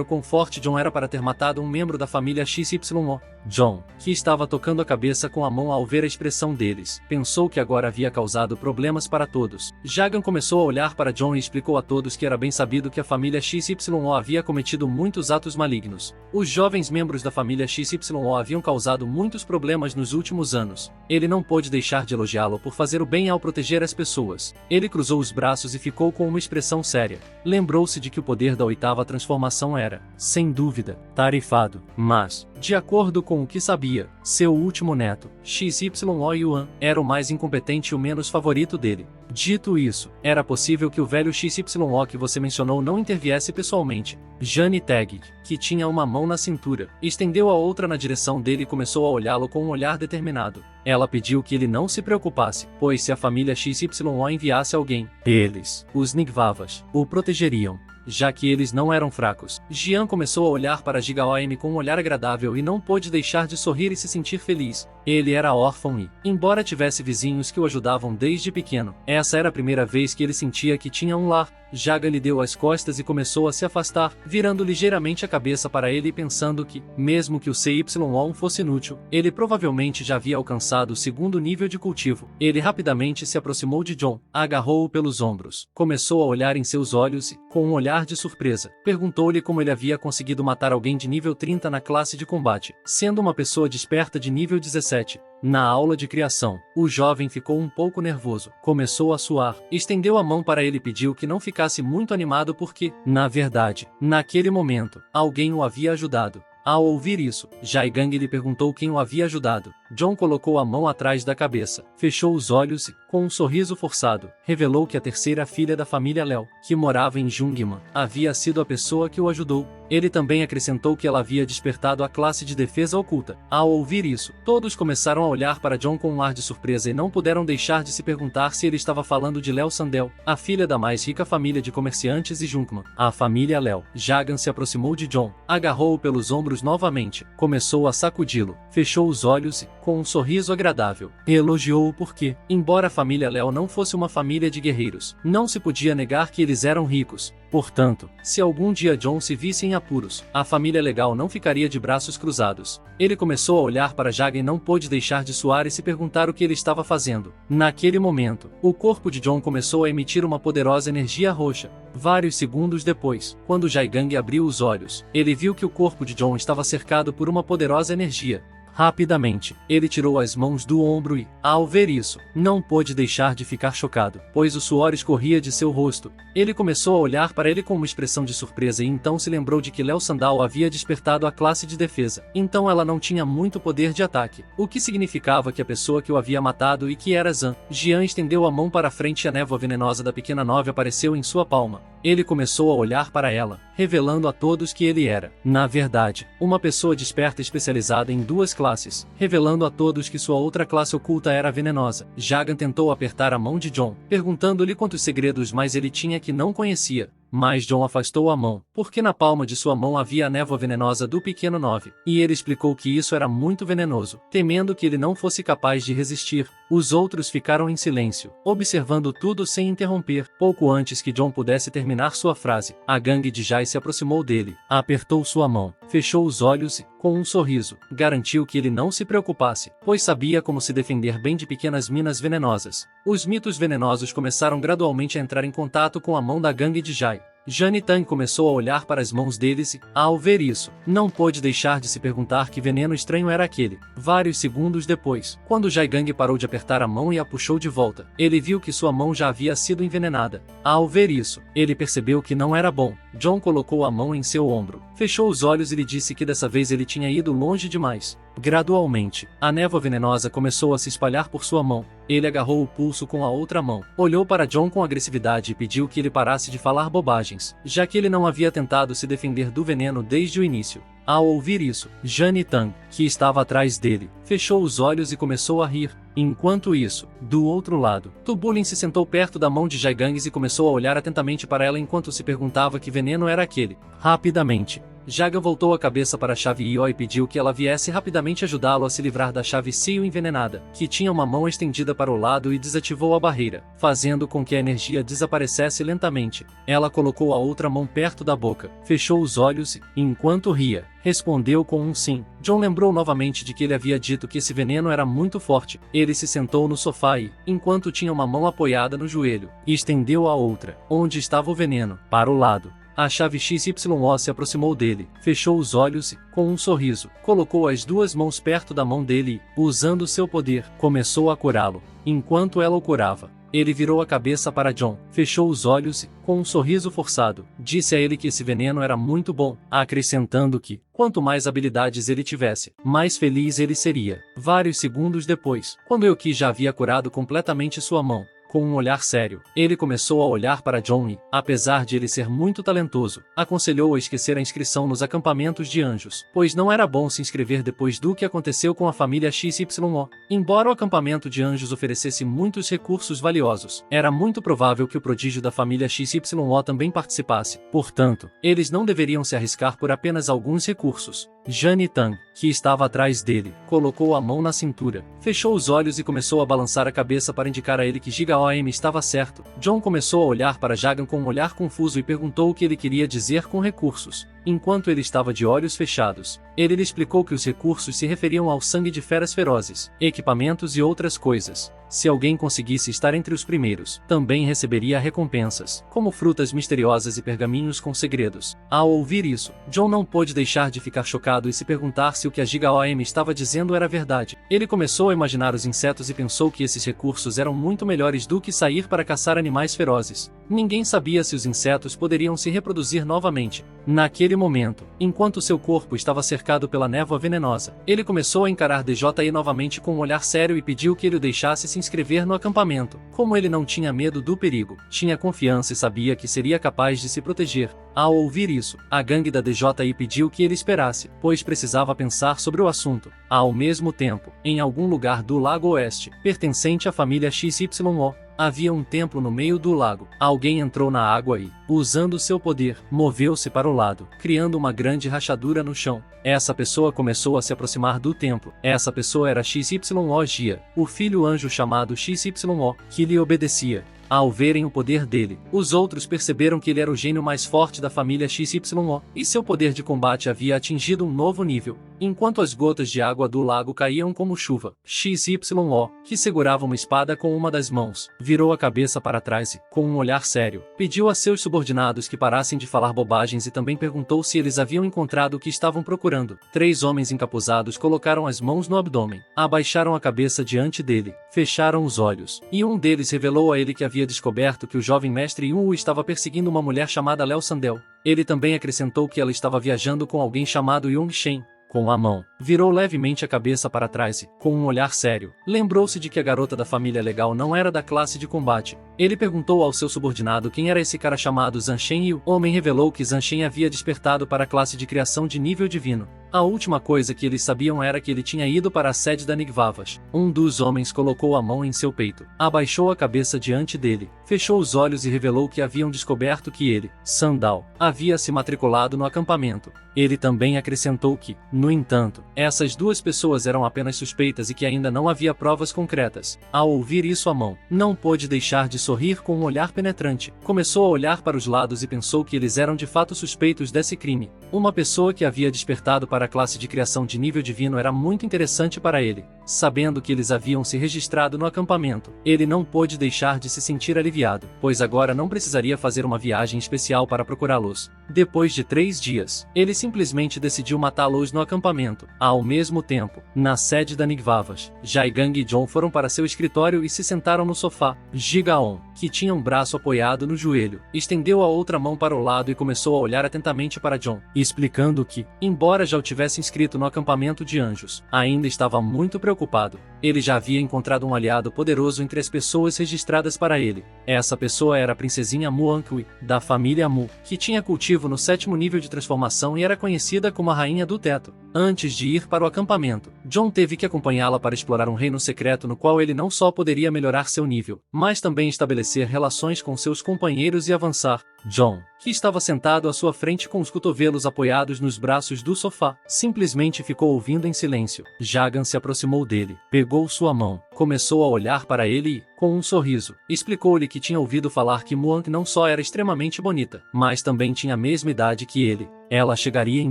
o quão forte John era para ter matado um membro da família XYO. John, que estava tocando a cabeça com a mão ao ver a expressão deles, pensou que agora havia causado problemas para todos. Jagan começou a olhar para John e explicou a todos que era bem sabido que a família XYO havia cometido muitos atos malignos. Os jovens membros da família XYO haviam causado muitos problemas nos últimos anos. Ele não pôde deixar de elogiá-lo por fazer o bem ao proteger as pessoas. Ele cruzou os braços e ficou com uma expressão séria. Lembrou-se de que o poder da 8ª transformação era, sem dúvida, tarifado, mas, de acordo com o que sabia, seu último neto, XYO Yuan, era o mais incompetente e o menos favorito dele. Dito isso, era possível que o velho XYO que você mencionou não interviesse pessoalmente. Jane Tag, que tinha uma mão na cintura, estendeu a outra na direção dele e começou a olhá-lo com um olhar determinado. Ela pediu que ele não se preocupasse, pois se a família XYO enviasse alguém, eles, os Nigvavas, o protegeriam, já que eles não eram fracos. Jian começou a olhar para Giga OM com um olhar agradável e não pôde deixar de sorrir e se sentir feliz. Ele era órfão e, embora tivesse vizinhos que o ajudavam desde pequeno, essa era a primeira vez que ele sentia que tinha um lar. Jaga lhe deu as costas e começou a se afastar, virando ligeiramente a cabeça para ele e pensando que, mesmo que o CY1 fosse inútil, ele provavelmente já havia alcançado o 2º nível de cultivo. Ele rapidamente se aproximou de John, agarrou-o pelos ombros, começou a olhar em seus olhos e, com um olhar de surpresa, perguntou-lhe como ele havia conseguido matar alguém de nível 30 na classe de combate, sendo uma pessoa desperta de nível 17. Na aula de criação, o jovem ficou um pouco nervoso, começou a suar, estendeu a mão para ele e pediu que não ficasse muito animado porque, na verdade, naquele momento, alguém o havia ajudado. Ao ouvir isso, Jaigang lhe perguntou quem o havia ajudado. John colocou a mão atrás da cabeça, fechou os olhos e, com um sorriso forçado, revelou que a terceira filha da família Léo, que morava em Jungman, havia sido a pessoa que o ajudou. Ele também acrescentou que ela havia despertado a classe de defesa oculta. Ao ouvir isso, todos começaram a olhar para John com um ar de surpresa e não puderam deixar de se perguntar se ele estava falando de Léo Sandel, a filha da mais rica família de comerciantes de Jungman. A família Léo. Jagan se aproximou de John, agarrou-o pelos ombros novamente, começou a sacudi-lo, fechou os olhos e, com um sorriso agradável, elogiou-o porque, embora a família Léo não fosse uma família de guerreiros, não se podia negar que eles eram ricos. Portanto, se algum dia John se visse em apuros, a família legal não ficaria de braços cruzados. Ele começou a olhar para Jaga e não pôde deixar de suar e se perguntar o que ele estava fazendo. Naquele momento, o corpo de John começou a emitir uma poderosa energia roxa. Vários segundos depois, quando Jaigang abriu os olhos, ele viu que o corpo de John estava cercado por uma poderosa energia. Rapidamente, ele tirou as mãos do ombro e, ao ver isso, não pôde deixar de ficar chocado, pois o suor escorria de seu rosto. Ele começou a olhar para ele com uma expressão de surpresa e então se lembrou de que Léo Sandal havia despertado a classe de defesa. Então ela não tinha muito poder de ataque, o que significava que a pessoa que o havia matado e que era Zan. Jian estendeu a mão para a frente e a névoa venenosa da pequena nove apareceu em sua palma. Ele começou a olhar para ela, revelando a todos que ele era, na verdade, uma pessoa desperta especializada em duas classes, revelando a todos que sua outra classe oculta era venenosa. Jagan tentou apertar a mão de John, perguntando-lhe quantos segredos mais ele tinha que não conhecia. Mas John afastou a mão, porque na palma de sua mão havia a névoa venenosa do pequeno 9, e ele explicou que isso era muito venenoso, temendo que ele não fosse capaz de resistir. Os outros ficaram em silêncio, observando tudo sem interromper. Pouco antes que John pudesse terminar sua frase, a gangue de Jai se aproximou dele, apertou sua mão, fechou os olhos e, com um sorriso, garantiu que ele não se preocupasse, pois sabia como se defender bem de pequenas minas venenosas. Os mitos venenosos começaram gradualmente a entrar em contato com a mão da gangue de Jai. Jane Tang começou a olhar para as mãos deles e, ao ver isso, não pôde deixar de se perguntar que veneno estranho era aquele. Vários segundos depois, quando Jai Gang parou de apertar a mão e a puxou de volta, ele viu que sua mão já havia sido envenenada. Ao ver isso, ele percebeu que não era bom. John colocou a mão em seu ombro, fechou os olhos e lhe disse que dessa vez ele tinha ido longe demais. Gradualmente, a névoa venenosa começou a se espalhar por sua mão. Ele agarrou o pulso com a outra mão, olhou para John com agressividade e pediu que ele parasse de falar bobagens, já que ele não havia tentado se defender do veneno desde o início. Ao ouvir isso, Jane Tang, que estava atrás dele, fechou os olhos e começou a rir. Enquanto isso, do outro lado, Tubulin se sentou perto da mão de Jai Gangs e começou a olhar atentamente para ela enquanto se perguntava que veneno era aquele. Rapidamente, Jaga voltou a cabeça para a chave Io e pediu que ela viesse rapidamente ajudá-lo a se livrar da chave Sio envenenada, que tinha uma mão estendida para o lado e desativou a barreira, fazendo com que a energia desaparecesse lentamente. Ela colocou a outra mão perto da boca, fechou os olhos e, enquanto ria, respondeu com um sim. John lembrou novamente de que ele havia dito que esse veneno era muito forte. Ele se sentou no sofá e, enquanto tinha uma mão apoiada no joelho, estendeu a outra, onde estava o veneno, para o lado. A chave XYO se aproximou dele, fechou os olhos e, com um sorriso, colocou as duas mãos perto da mão dele e, usando seu poder, começou a curá-lo. Enquanto ela o curava, ele virou a cabeça para John, fechou os olhos e, com um sorriso forçado, disse a ele que esse veneno era muito bom, acrescentando que, quanto mais habilidades ele tivesse, mais feliz ele seria. Vários segundos depois, quando Euki já havia curado completamente sua mão, com um olhar sério, ele começou a olhar para John e, apesar de ele ser muito talentoso, aconselhou a esquecer a inscrição nos acampamentos de anjos, pois não era bom se inscrever depois do que aconteceu com a família XYO. Embora o acampamento de anjos oferecesse muitos recursos valiosos, era muito provável que o prodígio da família XYO também participasse. Portanto, eles não deveriam se arriscar por apenas alguns recursos. Jane Tang, que estava atrás dele, colocou a mão na cintura, fechou os olhos e começou a balançar a cabeça para indicar a ele que Giga OM estava certo. John começou a olhar para Jagan com um olhar confuso e perguntou o que ele queria dizer com recursos. Enquanto ele estava de olhos fechados, ele lhe explicou que os recursos se referiam ao sangue de feras ferozes, equipamentos e outras coisas. Se alguém conseguisse estar entre os primeiros, também receberia recompensas, como frutas misteriosas e pergaminhos com segredos. Ao ouvir isso, John não pôde deixar de ficar chocado e se perguntar se o que a Giga OM estava dizendo era verdade. Ele começou a imaginar os insetos e pensou que esses recursos eram muito melhores do que sair para caçar animais ferozes. Ninguém sabia se os insetos poderiam se reproduzir novamente. Naquele momento, enquanto seu corpo estava cercado pela névoa venenosa, ele começou a encarar DJI novamente com um olhar sério e pediu que ele o deixasse se inscrever no acampamento. Como ele não tinha medo do perigo, tinha confiança e sabia que seria capaz de se proteger. Ao ouvir isso, a gangue da DJI pediu que ele esperasse, pois precisava pensar sobre o assunto. Ao mesmo tempo, em algum lugar do Lago Oeste, pertencente à família XYO, havia um templo no meio do lago. Alguém entrou na água e, usando seu poder, moveu-se para o lado, criando uma grande rachadura no chão. Essa pessoa começou a se aproximar do templo. Essa pessoa era XYO Gia, o filho anjo chamado XYO, que lhe obedecia. Ao verem o poder dele, os outros perceberam que ele era o gênio mais forte da família XYO, e seu poder de combate havia atingido um novo nível. Enquanto as gotas de água do lago caíam como chuva, XYO, que segurava uma espada com uma das mãos, virou a cabeça para trás e, com um olhar sério, pediu a seus subordinados que parassem de falar bobagens e também perguntou se eles haviam encontrado o que estavam procurando. 3 homens encapuzados colocaram as mãos no abdômen, abaixaram a cabeça diante dele, fecharam os olhos, e um deles revelou a ele que havia descoberto que o jovem mestre Yunwu estava perseguindo uma mulher chamada Léo Sandel. Ele também acrescentou que ela estava viajando com alguém chamado Yong Shen. Com a mão, virou levemente a cabeça para trás e, com um olhar sério, lembrou-se de que a garota da família legal não era da classe de combate. Ele perguntou ao seu subordinado quem era esse cara chamado Zanshen e o homem revelou que Zanshen havia despertado para a classe de criação de nível divino. A última coisa que eles sabiam era que ele tinha ido para a sede da Nigvavas. Um dos homens colocou a mão em seu peito, abaixou a cabeça diante dele, fechou os olhos e revelou que haviam descoberto que ele, Sandal, havia se matriculado no acampamento. Ele também acrescentou que, no entanto, essas duas pessoas eram apenas suspeitas e que ainda não havia provas concretas. Ao ouvir isso, a mão não pôde deixar de sorrir com um olhar penetrante. Começou a olhar para os lados e pensou que eles eram de fato suspeitos desse crime. Uma pessoa que havia despertado para para a classe de criação de nível divino era muito interessante para ele. Sabendo que eles haviam se registrado no acampamento, ele não pôde deixar de se sentir aliviado, pois agora não precisaria fazer uma viagem especial para procurá-los. Depois de 3 dias, ele simplesmente decidiu matá-los no acampamento. Ao mesmo tempo, na sede da Nigvavas, Jaigang e Jon foram para seu escritório e se sentaram no sofá. Gigaon, que tinha um braço apoiado no joelho, estendeu a outra mão para o lado e começou a olhar atentamente para Jon, explicando que, embora já o tivesse inscrito no acampamento de anjos, ainda estava muito preocupado. Ele já havia encontrado um aliado poderoso entre as pessoas registradas para ele. Essa pessoa era a princesinha Muankwi, da família Mu, que tinha cultivo no 7º nível de transformação e era conhecida como a Rainha do Teto. Antes de ir para o acampamento, Jon teve que acompanhá-la para explorar um reino secreto no qual ele não só poderia melhorar seu nível, mas também estabelecer relações com seus companheiros e avançar. Jon, que estava sentado à sua frente com os cotovelos apoiados nos braços do sofá, simplesmente ficou ouvindo em silêncio. Jagan se aproximou dele, pegou sua mão, começou a olhar para ele e, com um sorriso, explicou-lhe que tinha ouvido falar que Muank não só era extremamente bonita, mas também tinha a mesma idade que ele. Ela chegaria em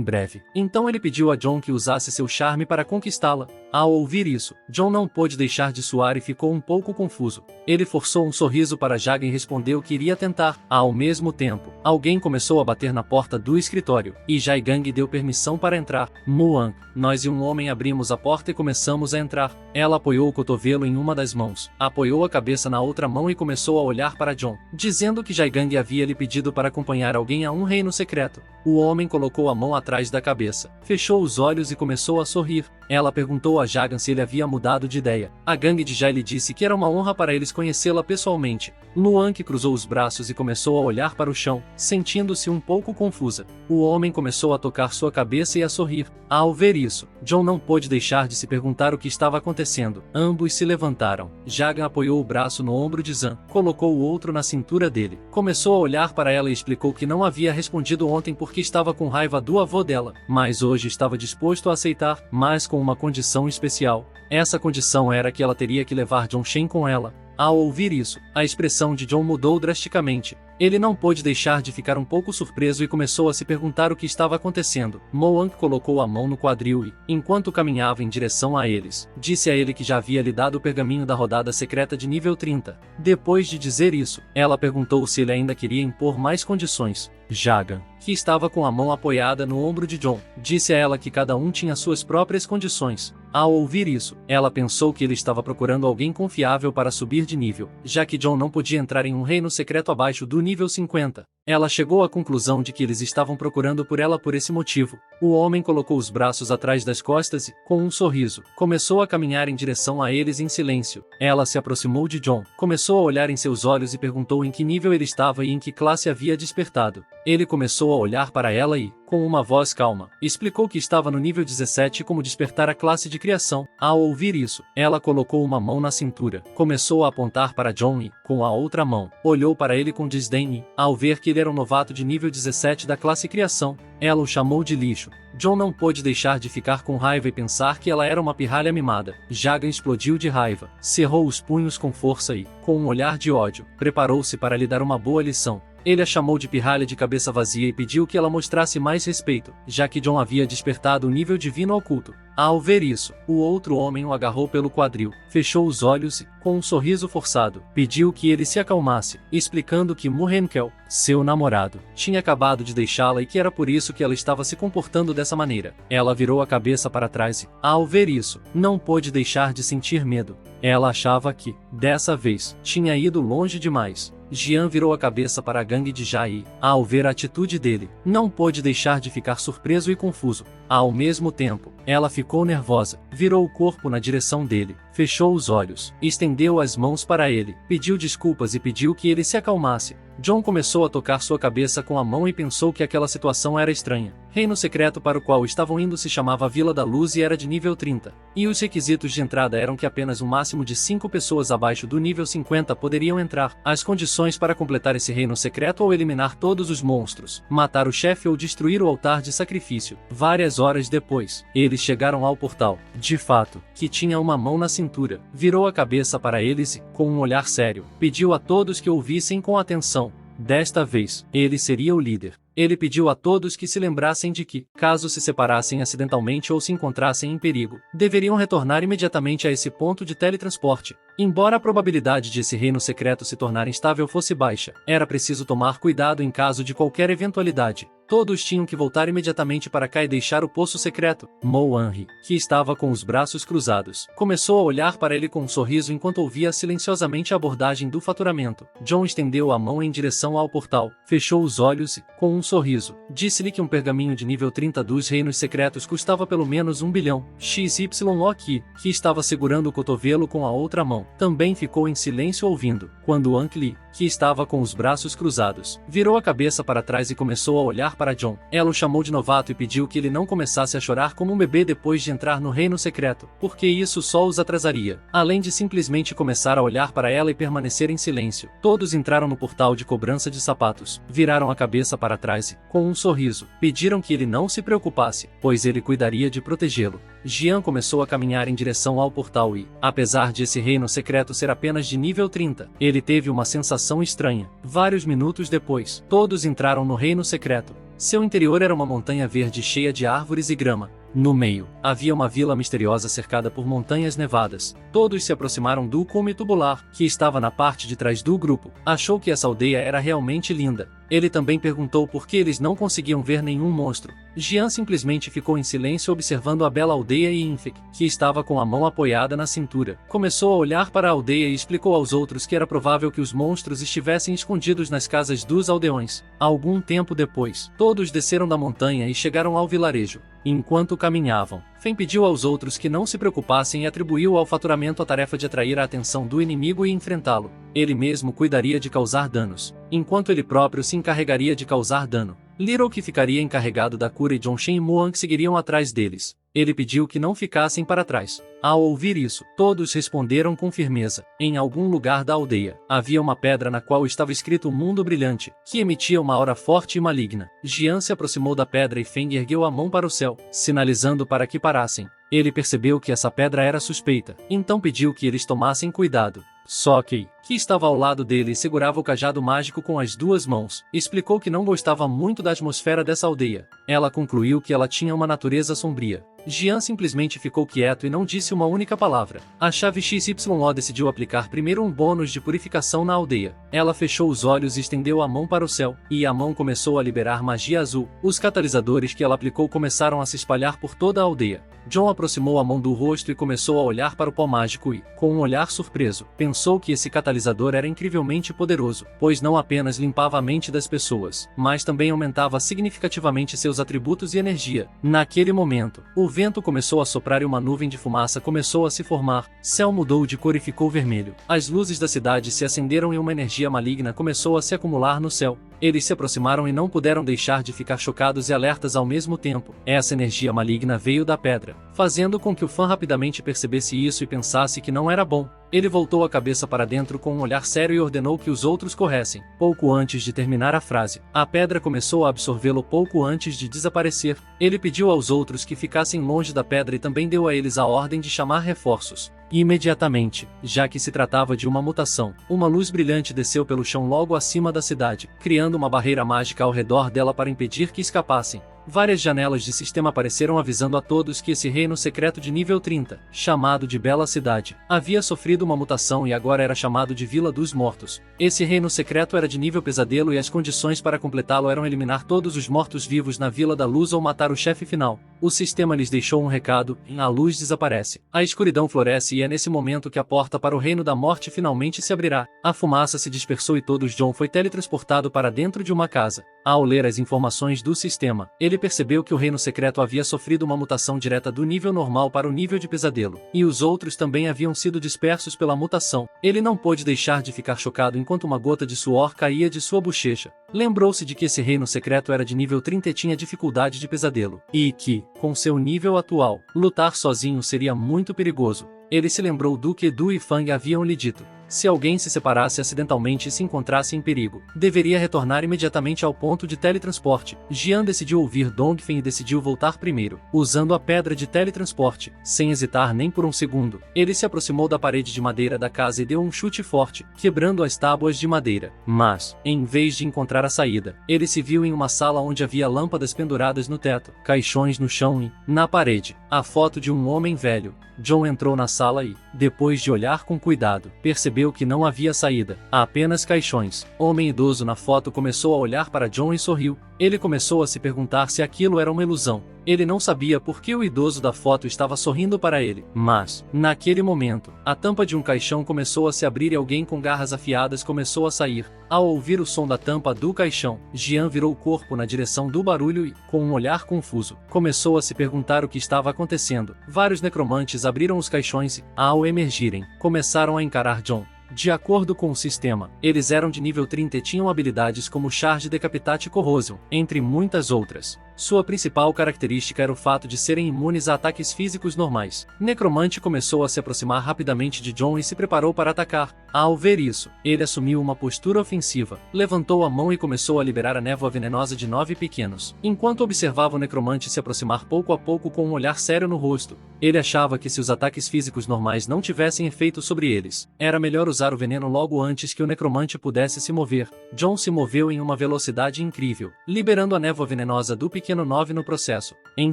breve. Então ele pediu a Jon que usasse seu charme para conquistá-la. Ao ouvir isso, Jon não pôde deixar de suar e ficou um pouco confuso. Ele forçou um sorriso para Jagan e respondeu que iria tentar. Ao mesmo tempo, alguém começou a bater na porta do escritório, e Jaigang deu permissão para entrar. Muank, nós e um homem abrimos a porta e começamos a entrar. Ela apoiou o cotovelo em uma das mãos, apoiou a cabeça na outra mão e começou a olhar para Jon, dizendo que Jaigang havia lhe pedido para acompanhar alguém a um reino secreto. O homem colocou a mão atrás da cabeça, fechou os olhos e começou a sorrir. Ela perguntou a Jagan se ele havia mudado de ideia. A gangue de Jai lhe disse que era uma honra para eles conhecê-la pessoalmente. Muank cruzou os braços e começou a olhar para o chão, sentindo-se um pouco confusa. O homem começou a tocar sua cabeça e a sorrir. Ao ver isso, Jon não pôde deixar de se perguntar o que estava acontecendo. Ambos se levantaram. Jagan apoiou o braço no ombro de Zan, colocou o outro na cintura dele. Começou a olhar para ela e explicou que não havia respondido ontem porque estava com raiva do avô dela, mas hoje estava disposto a aceitar, mas com uma condição especial. Essa condição era que ela teria que levar Jon Shen com ela. Ao ouvir isso, a expressão de Jon mudou drasticamente. Ele não pôde deixar de ficar um pouco surpreso e começou a se perguntar o que estava acontecendo. Muank colocou a mão no quadril e, enquanto caminhava em direção a eles, disse a ele que já havia lhe dado o pergaminho da rodada secreta de nível 30. Depois de dizer isso, ela perguntou se ele ainda queria impor mais condições. Jagan, que estava com a mão apoiada no ombro de Jon, disse a ela que cada um tinha suas próprias condições. Ao ouvir isso, ela pensou que ele estava procurando alguém confiável para subir de nível, já que Jon não podia entrar em um reino secreto abaixo do nível 50. Ela chegou à conclusão de que eles estavam procurando por ela por esse motivo. O homem colocou os braços atrás das costas e, com um sorriso, começou a caminhar em direção a eles em silêncio. Ela se aproximou de Jon, começou a olhar em seus olhos e perguntou em que nível ele estava e em que classe havia despertado. Ele começou a olhar para ela e, com uma voz calma, explicou que estava no nível 17 e como despertar a classe de criação. Ao ouvir isso, ela colocou uma mão na cintura, começou a apontar para Jon e, com a outra mão, olhou para ele com desdém e, ao ver que ele era um novato de nível 17 da classe criação, ela o chamou de lixo. Jon não pôde deixar de ficar com raiva e pensar que ela era uma pirralha mimada. Jagan explodiu de raiva, cerrou os punhos com força e, com um olhar de ódio, preparou-se para lhe dar uma boa lição. Ele a chamou de pirralha de cabeça vazia e pediu que ela mostrasse mais respeito, já que Jon havia despertado o nível divino oculto. Ao ver isso, o outro homem o agarrou pelo quadril, fechou os olhos e, com um sorriso forçado, pediu que ele se acalmasse, explicando que Muhenkel, seu namorado, tinha acabado de deixá-la e que era por isso que ela estava se comportando dessa maneira. Ela virou a cabeça para trás e, ao ver isso, não pôde deixar de sentir medo. Ela achava que, dessa vez, tinha ido longe demais. Jian virou a cabeça para a gangue de Jai e, ao ver a atitude dele, não pôde deixar de ficar surpreso e confuso. Ao mesmo tempo, ela ficou nervosa, virou o corpo na direção dele, fechou os olhos, estendeu as mãos para ele, pediu desculpas e pediu que ele se acalmasse. Jon começou a tocar sua cabeça com a mão e pensou que aquela situação era estranha. Reino secreto para o qual estavam indo se chamava Vila da Luz e era de nível 30. E os requisitos de entrada eram que apenas um máximo de 5 pessoas abaixo do nível 50 poderiam entrar. As condições para completar esse reino secreto ou eliminar todos os monstros, matar o chefe ou destruir o altar de sacrifício. Várias horas depois, eles chegaram ao portal. De fato, que tinha uma mão na cintura, virou a cabeça para eles e, com um olhar sério, pediu a todos que ouvissem com atenção. Desta vez, ele seria o líder. Ele pediu a todos que se lembrassem de que, caso se separassem acidentalmente ou se encontrassem em perigo, deveriam retornar imediatamente a esse ponto de teletransporte. Embora a probabilidade de esse reino secreto se tornar instável fosse baixa, era preciso tomar cuidado em caso de qualquer eventualidade. Todos tinham que voltar imediatamente para cá e deixar o poço secreto. Mo Henry, que estava com os braços cruzados, começou a olhar para ele com um sorriso enquanto ouvia silenciosamente a abordagem do faturamento. John estendeu a mão em direção ao portal, fechou os olhos e, com um sorriso, disse-lhe que um pergaminho de nível 30 dos reinos secretos custava pelo menos 1 bilhão. XYO que estava segurando o cotovelo com a outra mão, também ficou em silêncio ouvindo, quando Ankli, que estava com os braços cruzados, virou a cabeça para trás e começou a olhar para John. Ela o chamou de novato e pediu que ele não começasse a chorar como um bebê depois de entrar no reino secreto, porque isso só os atrasaria. Além de simplesmente começar a olhar para ela e permanecer em silêncio, todos entraram no portal de cobrança de sapatos, viraram a cabeça para trás e, com um sorriso, pediram que ele não se preocupasse, pois ele cuidaria de protegê-lo. Jian começou a caminhar em direção ao portal e, apesar de esse reino secreto ser apenas de nível 30, ele teve uma sensação estranha. Vários minutos depois, todos entraram no reino secreto. Seu interior era uma montanha verde cheia de árvores e grama. No meio, havia uma vila misteriosa cercada por montanhas nevadas. Todos se aproximaram do cume tubular, que estava na parte de trás do grupo. Achou que essa aldeia era realmente linda. Ele também perguntou por que eles não conseguiam ver nenhum monstro. Jian simplesmente ficou em silêncio observando a bela aldeia e Infek, que estava com a mão apoiada na cintura. Começou a olhar para a aldeia e explicou aos outros que era provável que os monstros estivessem escondidos nas casas dos aldeões. Algum tempo depois, todos desceram da montanha e chegaram ao vilarejo. Enquanto caminhavam, Fen pediu aos outros que não se preocupassem e atribuiu ao faturamento a tarefa de atrair a atenção do inimigo e enfrentá-lo. Ele mesmo cuidaria de causar danos, enquanto ele próprio se encarregaria de causar dano. Little que ficaria encarregado da cura e John Shen e Muang seguiriam atrás deles. Ele pediu que não ficassem para trás. Ao ouvir isso, todos responderam com firmeza. Em algum lugar da aldeia, havia uma pedra na qual estava escrito um mundo brilhante, que emitia uma aura forte e maligna. Jian se aproximou da pedra e Feng ergueu a mão para o céu, sinalizando para que parassem. Ele percebeu que essa pedra era suspeita, então pediu que eles tomassem cuidado. Sokei, que estava ao lado dele e segurava o cajado mágico com as duas mãos, explicou que não gostava muito da atmosfera dessa aldeia. Ela concluiu que ela tinha uma natureza sombria. Jian simplesmente ficou quieto e não disse uma única palavra. A chave XYO decidiu aplicar primeiro um bônus de purificação na aldeia. Ela fechou os olhos e estendeu a mão para o céu, e a mão começou a liberar magia azul. Os catalisadores que ela aplicou começaram a se espalhar por toda a aldeia. John aproximou a mão do rosto e começou a olhar para o pó mágico e, com um olhar surpreso, pensou que esse catalisador era incrivelmente poderoso, pois não apenas limpava a mente das pessoas, mas também aumentava significativamente seus atributos e energia. Naquele momento, o vento começou a soprar e uma nuvem de fumaça começou a se formar. Céu mudou de cor e ficou vermelho. As luzes da cidade se acenderam e uma energia maligna começou a se acumular no céu. Eles se aproximaram e não puderam deixar de ficar chocados e alertas ao mesmo tempo. Essa energia maligna veio da pedra, fazendo com que o fã rapidamente percebesse isso e pensasse que não era bom. Ele voltou a cabeça para dentro com um olhar sério e ordenou que os outros corressem. Pouco antes de terminar a frase, a pedra começou a absorvê-lo pouco antes de desaparecer. Ele pediu aos outros que ficassem longe da pedra e também deu a eles a ordem de chamar reforços. Imediatamente, já que se tratava de uma mutação, uma luz brilhante desceu pelo chão logo acima da cidade, criando uma barreira mágica ao redor dela para impedir que escapassem. Várias janelas de sistema apareceram avisando a todos que esse reino secreto de nível 30, chamado de Bela Cidade, havia sofrido uma mutação e agora era chamado de Vila dos Mortos. Esse reino secreto era de nível pesadelo e as condições para completá-lo eram eliminar todos os mortos-vivos na Vila da Luz ou matar o chefe final. O sistema lhes deixou um recado, e a luz desaparece. A escuridão floresce e é nesse momento que a porta para o Reino da Morte finalmente se abrirá. A fumaça se dispersou e todos John foi teletransportado para dentro de uma casa. Ao ler as informações do sistema, ele percebeu que o reino secreto havia sofrido uma mutação direta do nível normal para o nível de pesadelo, e os outros também haviam sido dispersos pela mutação. Ele não pôde deixar de ficar chocado enquanto uma gota de suor caía de sua bochecha. Lembrou-se de que esse reino secreto era de nível 30 e tinha dificuldade de pesadelo, e que, com seu nível atual, lutar sozinho seria muito perigoso. Ele se lembrou do que Du e Fang haviam lhe dito. Se alguém se separasse acidentalmente e se encontrasse em perigo, deveria retornar imediatamente ao ponto de teletransporte. Jian decidiu ouvir Dongfeng e decidiu voltar primeiro, usando a pedra de teletransporte. Sem hesitar nem por um segundo, ele se aproximou da parede de madeira da casa e deu um chute forte, quebrando as tábuas de madeira. Mas, em vez de encontrar a saída, ele se viu em uma sala onde havia lâmpadas penduradas no teto, caixões no chão e, na parede, a foto de um homem velho. John entrou na sala e, depois de olhar com cuidado, percebeu que não havia saída, há apenas caixões. O homem idoso na foto começou a olhar para John e sorriu. Ele começou a se perguntar se aquilo era uma ilusão. Ele não sabia por que o idoso da foto estava sorrindo para ele. Mas, naquele momento, a tampa de um caixão começou a se abrir e alguém com garras afiadas começou a sair. Ao ouvir o som da tampa do caixão, Jian virou o corpo na direção do barulho e, com um olhar confuso, começou a se perguntar o que estava acontecendo. Vários necromantes abriram os caixões e, ao emergirem, começaram a encarar John. De acordo com o sistema, eles eram de nível 30 e tinham habilidades como Charge, Decapitate e Corrosion, entre muitas outras. Sua principal característica era o fato de serem imunes a ataques físicos normais. Necromante começou a se aproximar rapidamente de John e se preparou para atacar. Ao ver isso, ele assumiu uma postura ofensiva, levantou a mão e começou a liberar a névoa venenosa de 9 pequenos. Enquanto observava o necromante se aproximar pouco a pouco com um olhar sério no rosto, ele achava que se os ataques físicos normais não tivessem efeito sobre eles, era melhor usar o veneno logo antes que o necromante pudesse se mover. John se moveu em uma velocidade incrível, liberando a névoa venenosa do pequeno 9 no processo. Em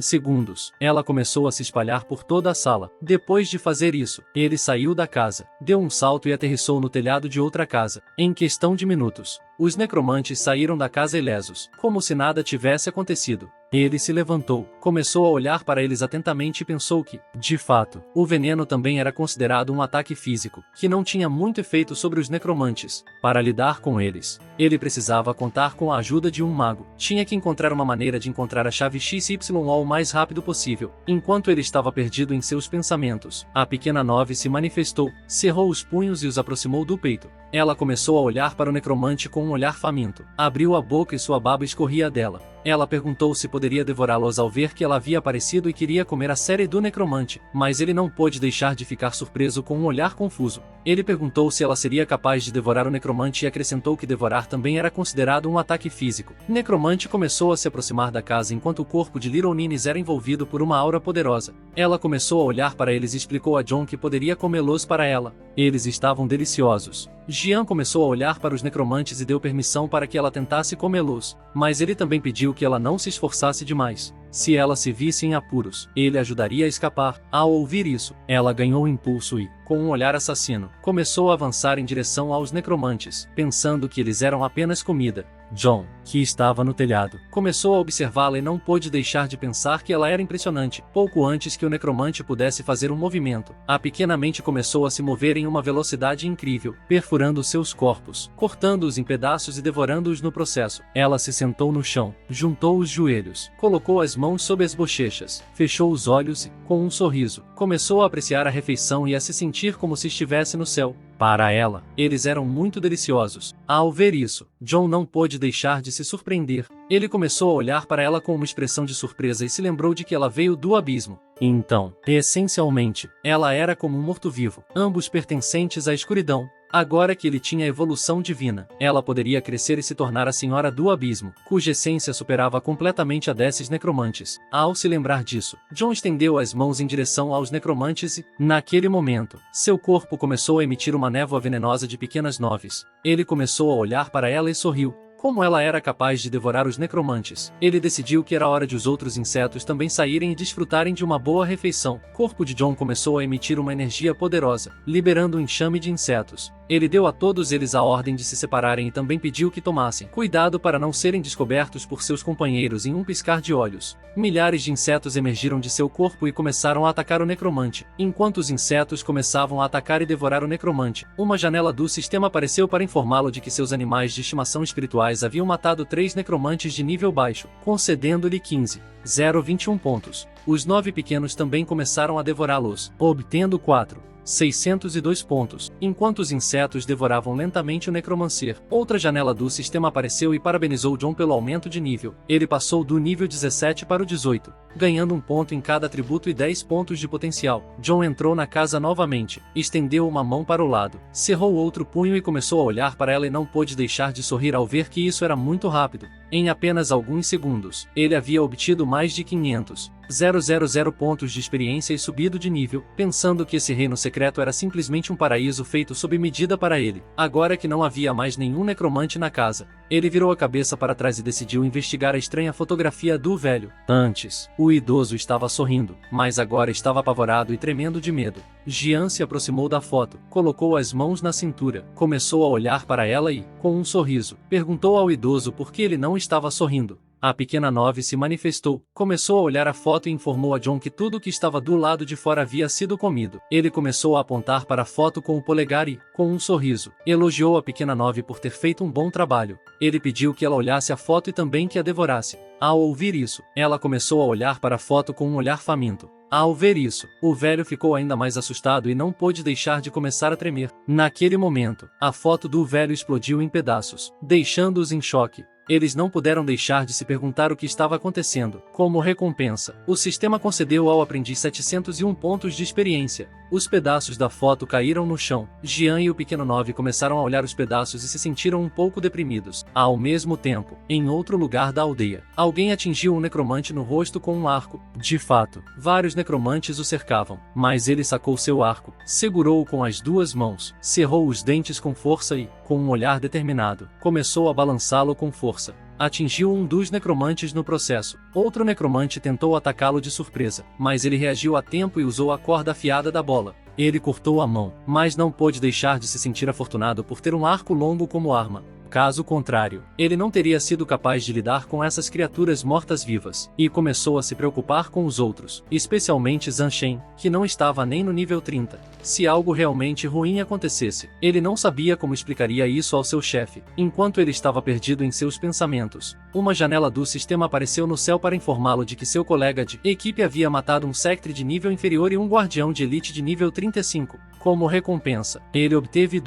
segundos, ela começou a se espalhar por toda a sala. Depois de fazer isso, ele saiu da casa, deu um salto e aterrissou no telhado de outra casa. Em questão de minutos, os necromantes saíram da casa ilesos, como se nada tivesse acontecido. Ele se levantou, começou a olhar para eles atentamente e pensou que, de fato, o veneno também era considerado um ataque físico, que não tinha muito efeito sobre os necromantes. Para lidar com eles, ele precisava contar com a ajuda de um mago. Tinha que encontrar uma maneira de encontrar a chave XYO o mais rápido possível. Enquanto ele estava perdido em seus pensamentos, a pequena 9 se manifestou, cerrou os punhos e os aproximou do peito. Ela começou a olhar para o necromante com um olhar faminto. Abriu a boca e sua baba escorria dela. Ela perguntou se poderia devorá-los ao ver que ela havia aparecido e queria comer a série do necromante, mas ele não pôde deixar de ficar surpreso com um olhar confuso. Ele perguntou se ela seria capaz de devorar o necromante e acrescentou que devorar também era considerado um ataque físico. O necromante começou a se aproximar da casa enquanto o corpo de Little Ninnis era envolvido por uma aura poderosa. Ela começou a olhar para eles e explicou a John que poderia comê-los para ela. Eles estavam deliciosos. Jian começou a olhar para os necromantes e deu permissão para que ela tentasse comê-los, mas ele também pediu que ela não se esforçasse demais. Se ela se visse em apuros, ele ajudaria a escapar. Ao ouvir isso, ela ganhou impulso e, com um olhar assassino, começou a avançar em direção aos necromantes, pensando que eles eram apenas comida. John, que estava no telhado, começou a observá-la e não pôde deixar de pensar que ela era impressionante. Pouco antes que o necromante pudesse fazer um movimento, a pequena mente começou a se mover em uma velocidade incrível, perfurando seus corpos, cortando-os em pedaços e devorando-os no processo. Ela se sentou no chão, juntou os joelhos, colocou as mãos sob as bochechas, fechou os olhos e, com um sorriso, começou a apreciar a refeição e a se sentir como se estivesse no céu. Para ela, eles eram muito deliciosos. Ao ver isso, John não pôde deixar de se surpreender. Ele começou a olhar para ela com uma expressão de surpresa e se lembrou de que ela veio do abismo. Então, essencialmente, ela era como um morto-vivo, ambos pertencentes à escuridão. Agora que ele tinha a evolução divina, ela poderia crescer e se tornar a Senhora do Abismo, cuja essência superava completamente a desses necromantes. Ao se lembrar disso, John estendeu as mãos em direção aos necromantes e, naquele momento, seu corpo começou a emitir uma névoa venenosa de pequenas noves. Ele começou a olhar para ela e sorriu. Como ela era capaz de devorar os necromantes, ele decidiu que era hora de os outros insetos também saírem e desfrutarem de uma boa refeição. O corpo de John começou a emitir uma energia poderosa, liberando um enxame de insetos. Ele deu a todos eles a ordem de se separarem e também pediu que tomassem cuidado para não serem descobertos por seus companheiros em um piscar de olhos. Milhares de insetos emergiram de seu corpo e começaram a atacar o necromante. Enquanto os insetos começavam a atacar e devorar o necromante, uma janela do sistema apareceu para informá-lo de que seus animais de estimação espirituais haviam matado 3 necromantes de nível baixo, concedendo-lhe 15,021 pontos. Os 9 pequenos também começaram a devorá-los, obtendo 4. 602 pontos. Enquanto os insetos devoravam lentamente o necromancer, outra janela do sistema apareceu e parabenizou John pelo aumento de nível. Ele passou do nível 17 para o 18, ganhando um ponto em cada atributo e 10 pontos de potencial. John entrou na casa novamente, estendeu uma mão para o lado, cerrou outro punho e começou a olhar para ela e não pôde deixar de sorrir ao ver que isso era muito rápido. Em apenas alguns segundos, ele havia obtido mais de 500,000 pontos de experiência e subido de nível, pensando que esse reino secreto era simplesmente um paraíso feito sob medida para ele. Agora que não havia mais nenhum necromante na casa, ele virou a cabeça para trás e decidiu investigar a estranha fotografia do velho. Antes, o idoso estava sorrindo, mas agora estava apavorado e tremendo de medo. Jian se aproximou da foto, colocou as mãos na cintura, começou a olhar para ela e, com um sorriso, perguntou ao idoso por que ele não estava sorrindo. A pequena Nove se manifestou, começou a olhar a foto e informou a John que tudo que estava do lado de fora havia sido comido. Ele começou a apontar para a foto com o polegar e, com um sorriso, elogiou a pequena Nove por ter feito um bom trabalho. Ele pediu que ela olhasse a foto e também que a devorasse. Ao ouvir isso, ela começou a olhar para a foto com um olhar faminto. Ao ver isso, o velho ficou ainda mais assustado e não pôde deixar de começar a tremer. Naquele momento, a foto do velho explodiu em pedaços, deixando-os em choque. Eles não puderam deixar de se perguntar o que estava acontecendo. Como recompensa, o sistema concedeu ao aprendiz 701 pontos de experiência. Os pedaços da foto caíram no chão. Jian e o pequeno Nove começaram a olhar os pedaços e se sentiram um pouco deprimidos. Ao mesmo tempo, em outro lugar da aldeia, alguém atingiu um necromante no rosto com um arco. De fato, vários necromantes o cercavam, mas ele sacou seu arco, segurou-o com as duas mãos, cerrou os dentes com força e, com um olhar determinado, começou a balançá-lo com força. Atingiu um dos necromantes no processo. Outro necromante tentou atacá-lo de surpresa, mas ele reagiu a tempo e usou a corda afiada da bola. Ele cortou a mão, mas não pôde deixar de se sentir afortunado por ter um arco longo como arma. Caso contrário, ele não teria sido capaz de lidar com essas criaturas mortas-vivas, e começou a se preocupar com os outros, especialmente Zhang Shen, que não estava nem no nível 30. Se algo realmente ruim acontecesse, ele não sabia como explicaria isso ao seu chefe. Enquanto ele estava perdido em seus pensamentos, uma janela do sistema apareceu no céu para informá-lo de que seu colega de equipe havia matado um Sectre de nível inferior e um guardião de elite de nível 35. Como recompensa, ele obteve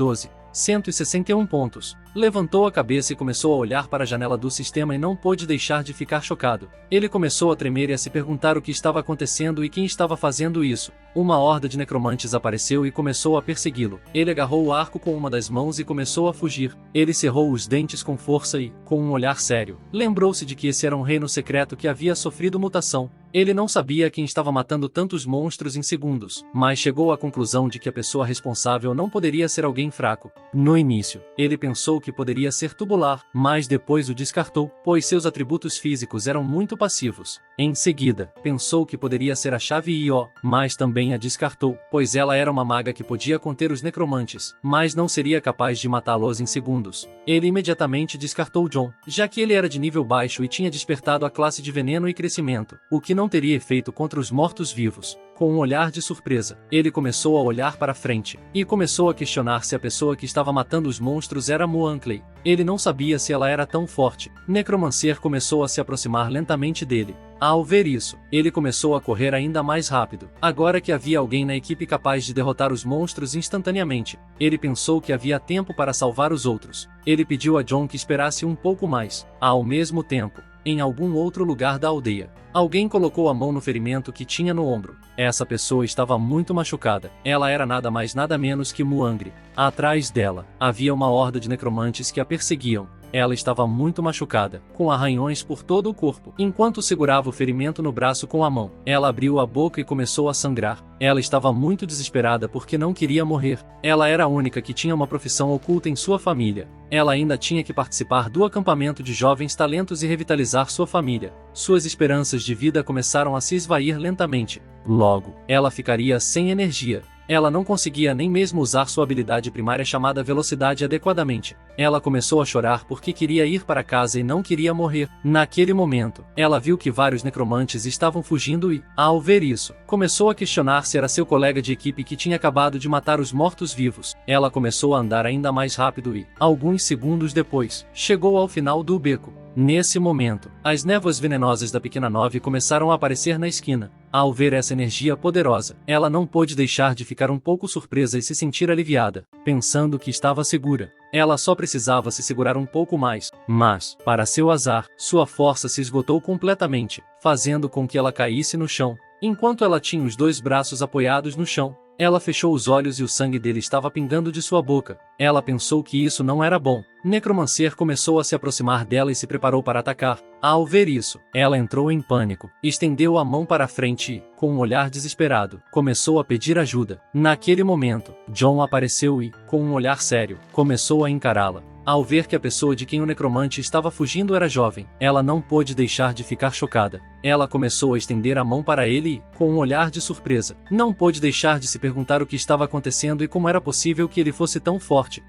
161 pontos. Levantou a cabeça e começou a olhar para a janela do sistema e não pôde deixar de ficar chocado. Ele começou a tremer e a se perguntar o que estava acontecendo e quem estava fazendo isso. Uma horda de necromantes apareceu e começou a persegui-lo. Ele agarrou o arco com uma das mãos e começou a fugir. Ele cerrou os dentes com força e, com um olhar sério, lembrou-se de que esse era um reino secreto que havia sofrido mutação. Ele não sabia quem estava matando tantos monstros em segundos, mas chegou à conclusão de que a pessoa responsável não poderia ser alguém fraco. No início, ele pensou que poderia ser tubular, mas depois o descartou, pois seus atributos físicos eram muito passivos. Em seguida, pensou que poderia ser a chave Io, mas também a descartou, pois ela era uma maga que podia conter os necromantes, mas não seria capaz de matá-los em segundos. Ele imediatamente descartou John, já que ele era de nível baixo e tinha despertado a classe de veneno e crescimento, o que não teria efeito contra os mortos-vivos. Com um olhar de surpresa, ele começou a olhar para frente, e começou a questionar se a pessoa que estava matando os monstros era Muanclay. Ele não sabia se ela era tão forte. Necromancer começou a se aproximar lentamente dele. Ao ver isso, ele começou a correr ainda mais rápido. Agora que havia alguém na equipe capaz de derrotar os monstros instantaneamente, ele pensou que havia tempo para salvar os outros. Ele pediu a John que esperasse um pouco mais. Ao mesmo tempo, em algum outro lugar da aldeia, alguém colocou a mão no ferimento que tinha no ombro. Essa pessoa estava muito machucada. Ela era nada mais nada menos que Muangri. Atrás dela, havia uma horda de necromantes que a perseguiam. Ela estava muito machucada, com arranhões por todo o corpo. Enquanto segurava o ferimento no braço com a mão, ela abriu a boca e começou a sangrar. Ela estava muito desesperada porque não queria morrer. Ela era a única que tinha uma profissão oculta em sua família. Ela ainda tinha que participar do acampamento de jovens talentos e revitalizar sua família. Suas esperanças de vida começaram a se esvair lentamente. Logo, ela ficaria sem energia. Ela não conseguia nem mesmo usar sua habilidade primária chamada velocidade adequadamente. Ela começou a chorar porque queria ir para casa e não queria morrer. Naquele momento, ela viu que vários necromantes estavam fugindo e, ao ver isso, começou a questionar se era seu colega de equipe que tinha acabado de matar os mortos-vivos. Ela começou a andar ainda mais rápido e, alguns segundos depois, chegou ao final do beco. Nesse momento, as névoas venenosas da pequena nove começaram a aparecer na esquina. Ao ver essa energia poderosa, ela não pôde deixar de ficar um pouco surpresa e se sentir aliviada, pensando que estava segura. Ela só precisava se segurar um pouco mais, mas, para seu azar, sua força se esgotou completamente, fazendo com que ela caísse no chão. Enquanto ela tinha os dois braços apoiados no chão, ela fechou os olhos e o sangue dele estava pingando de sua boca. Ela pensou que isso não era bom. Necromancer começou a se aproximar dela e se preparou para atacar. Ao ver isso, ela entrou em pânico, estendeu a mão para a frente e, com um olhar desesperado, começou a pedir ajuda. Naquele momento, John apareceu e, com um olhar sério, começou a encará-la. Ao ver que a pessoa de quem o necromante estava fugindo era jovem, ela não pôde deixar de ficar chocada. Ela começou a estender a mão para ele e, com um olhar de surpresa, não pôde deixar de se perguntar o que estava acontecendo e como era possível que ele fosse tão forte.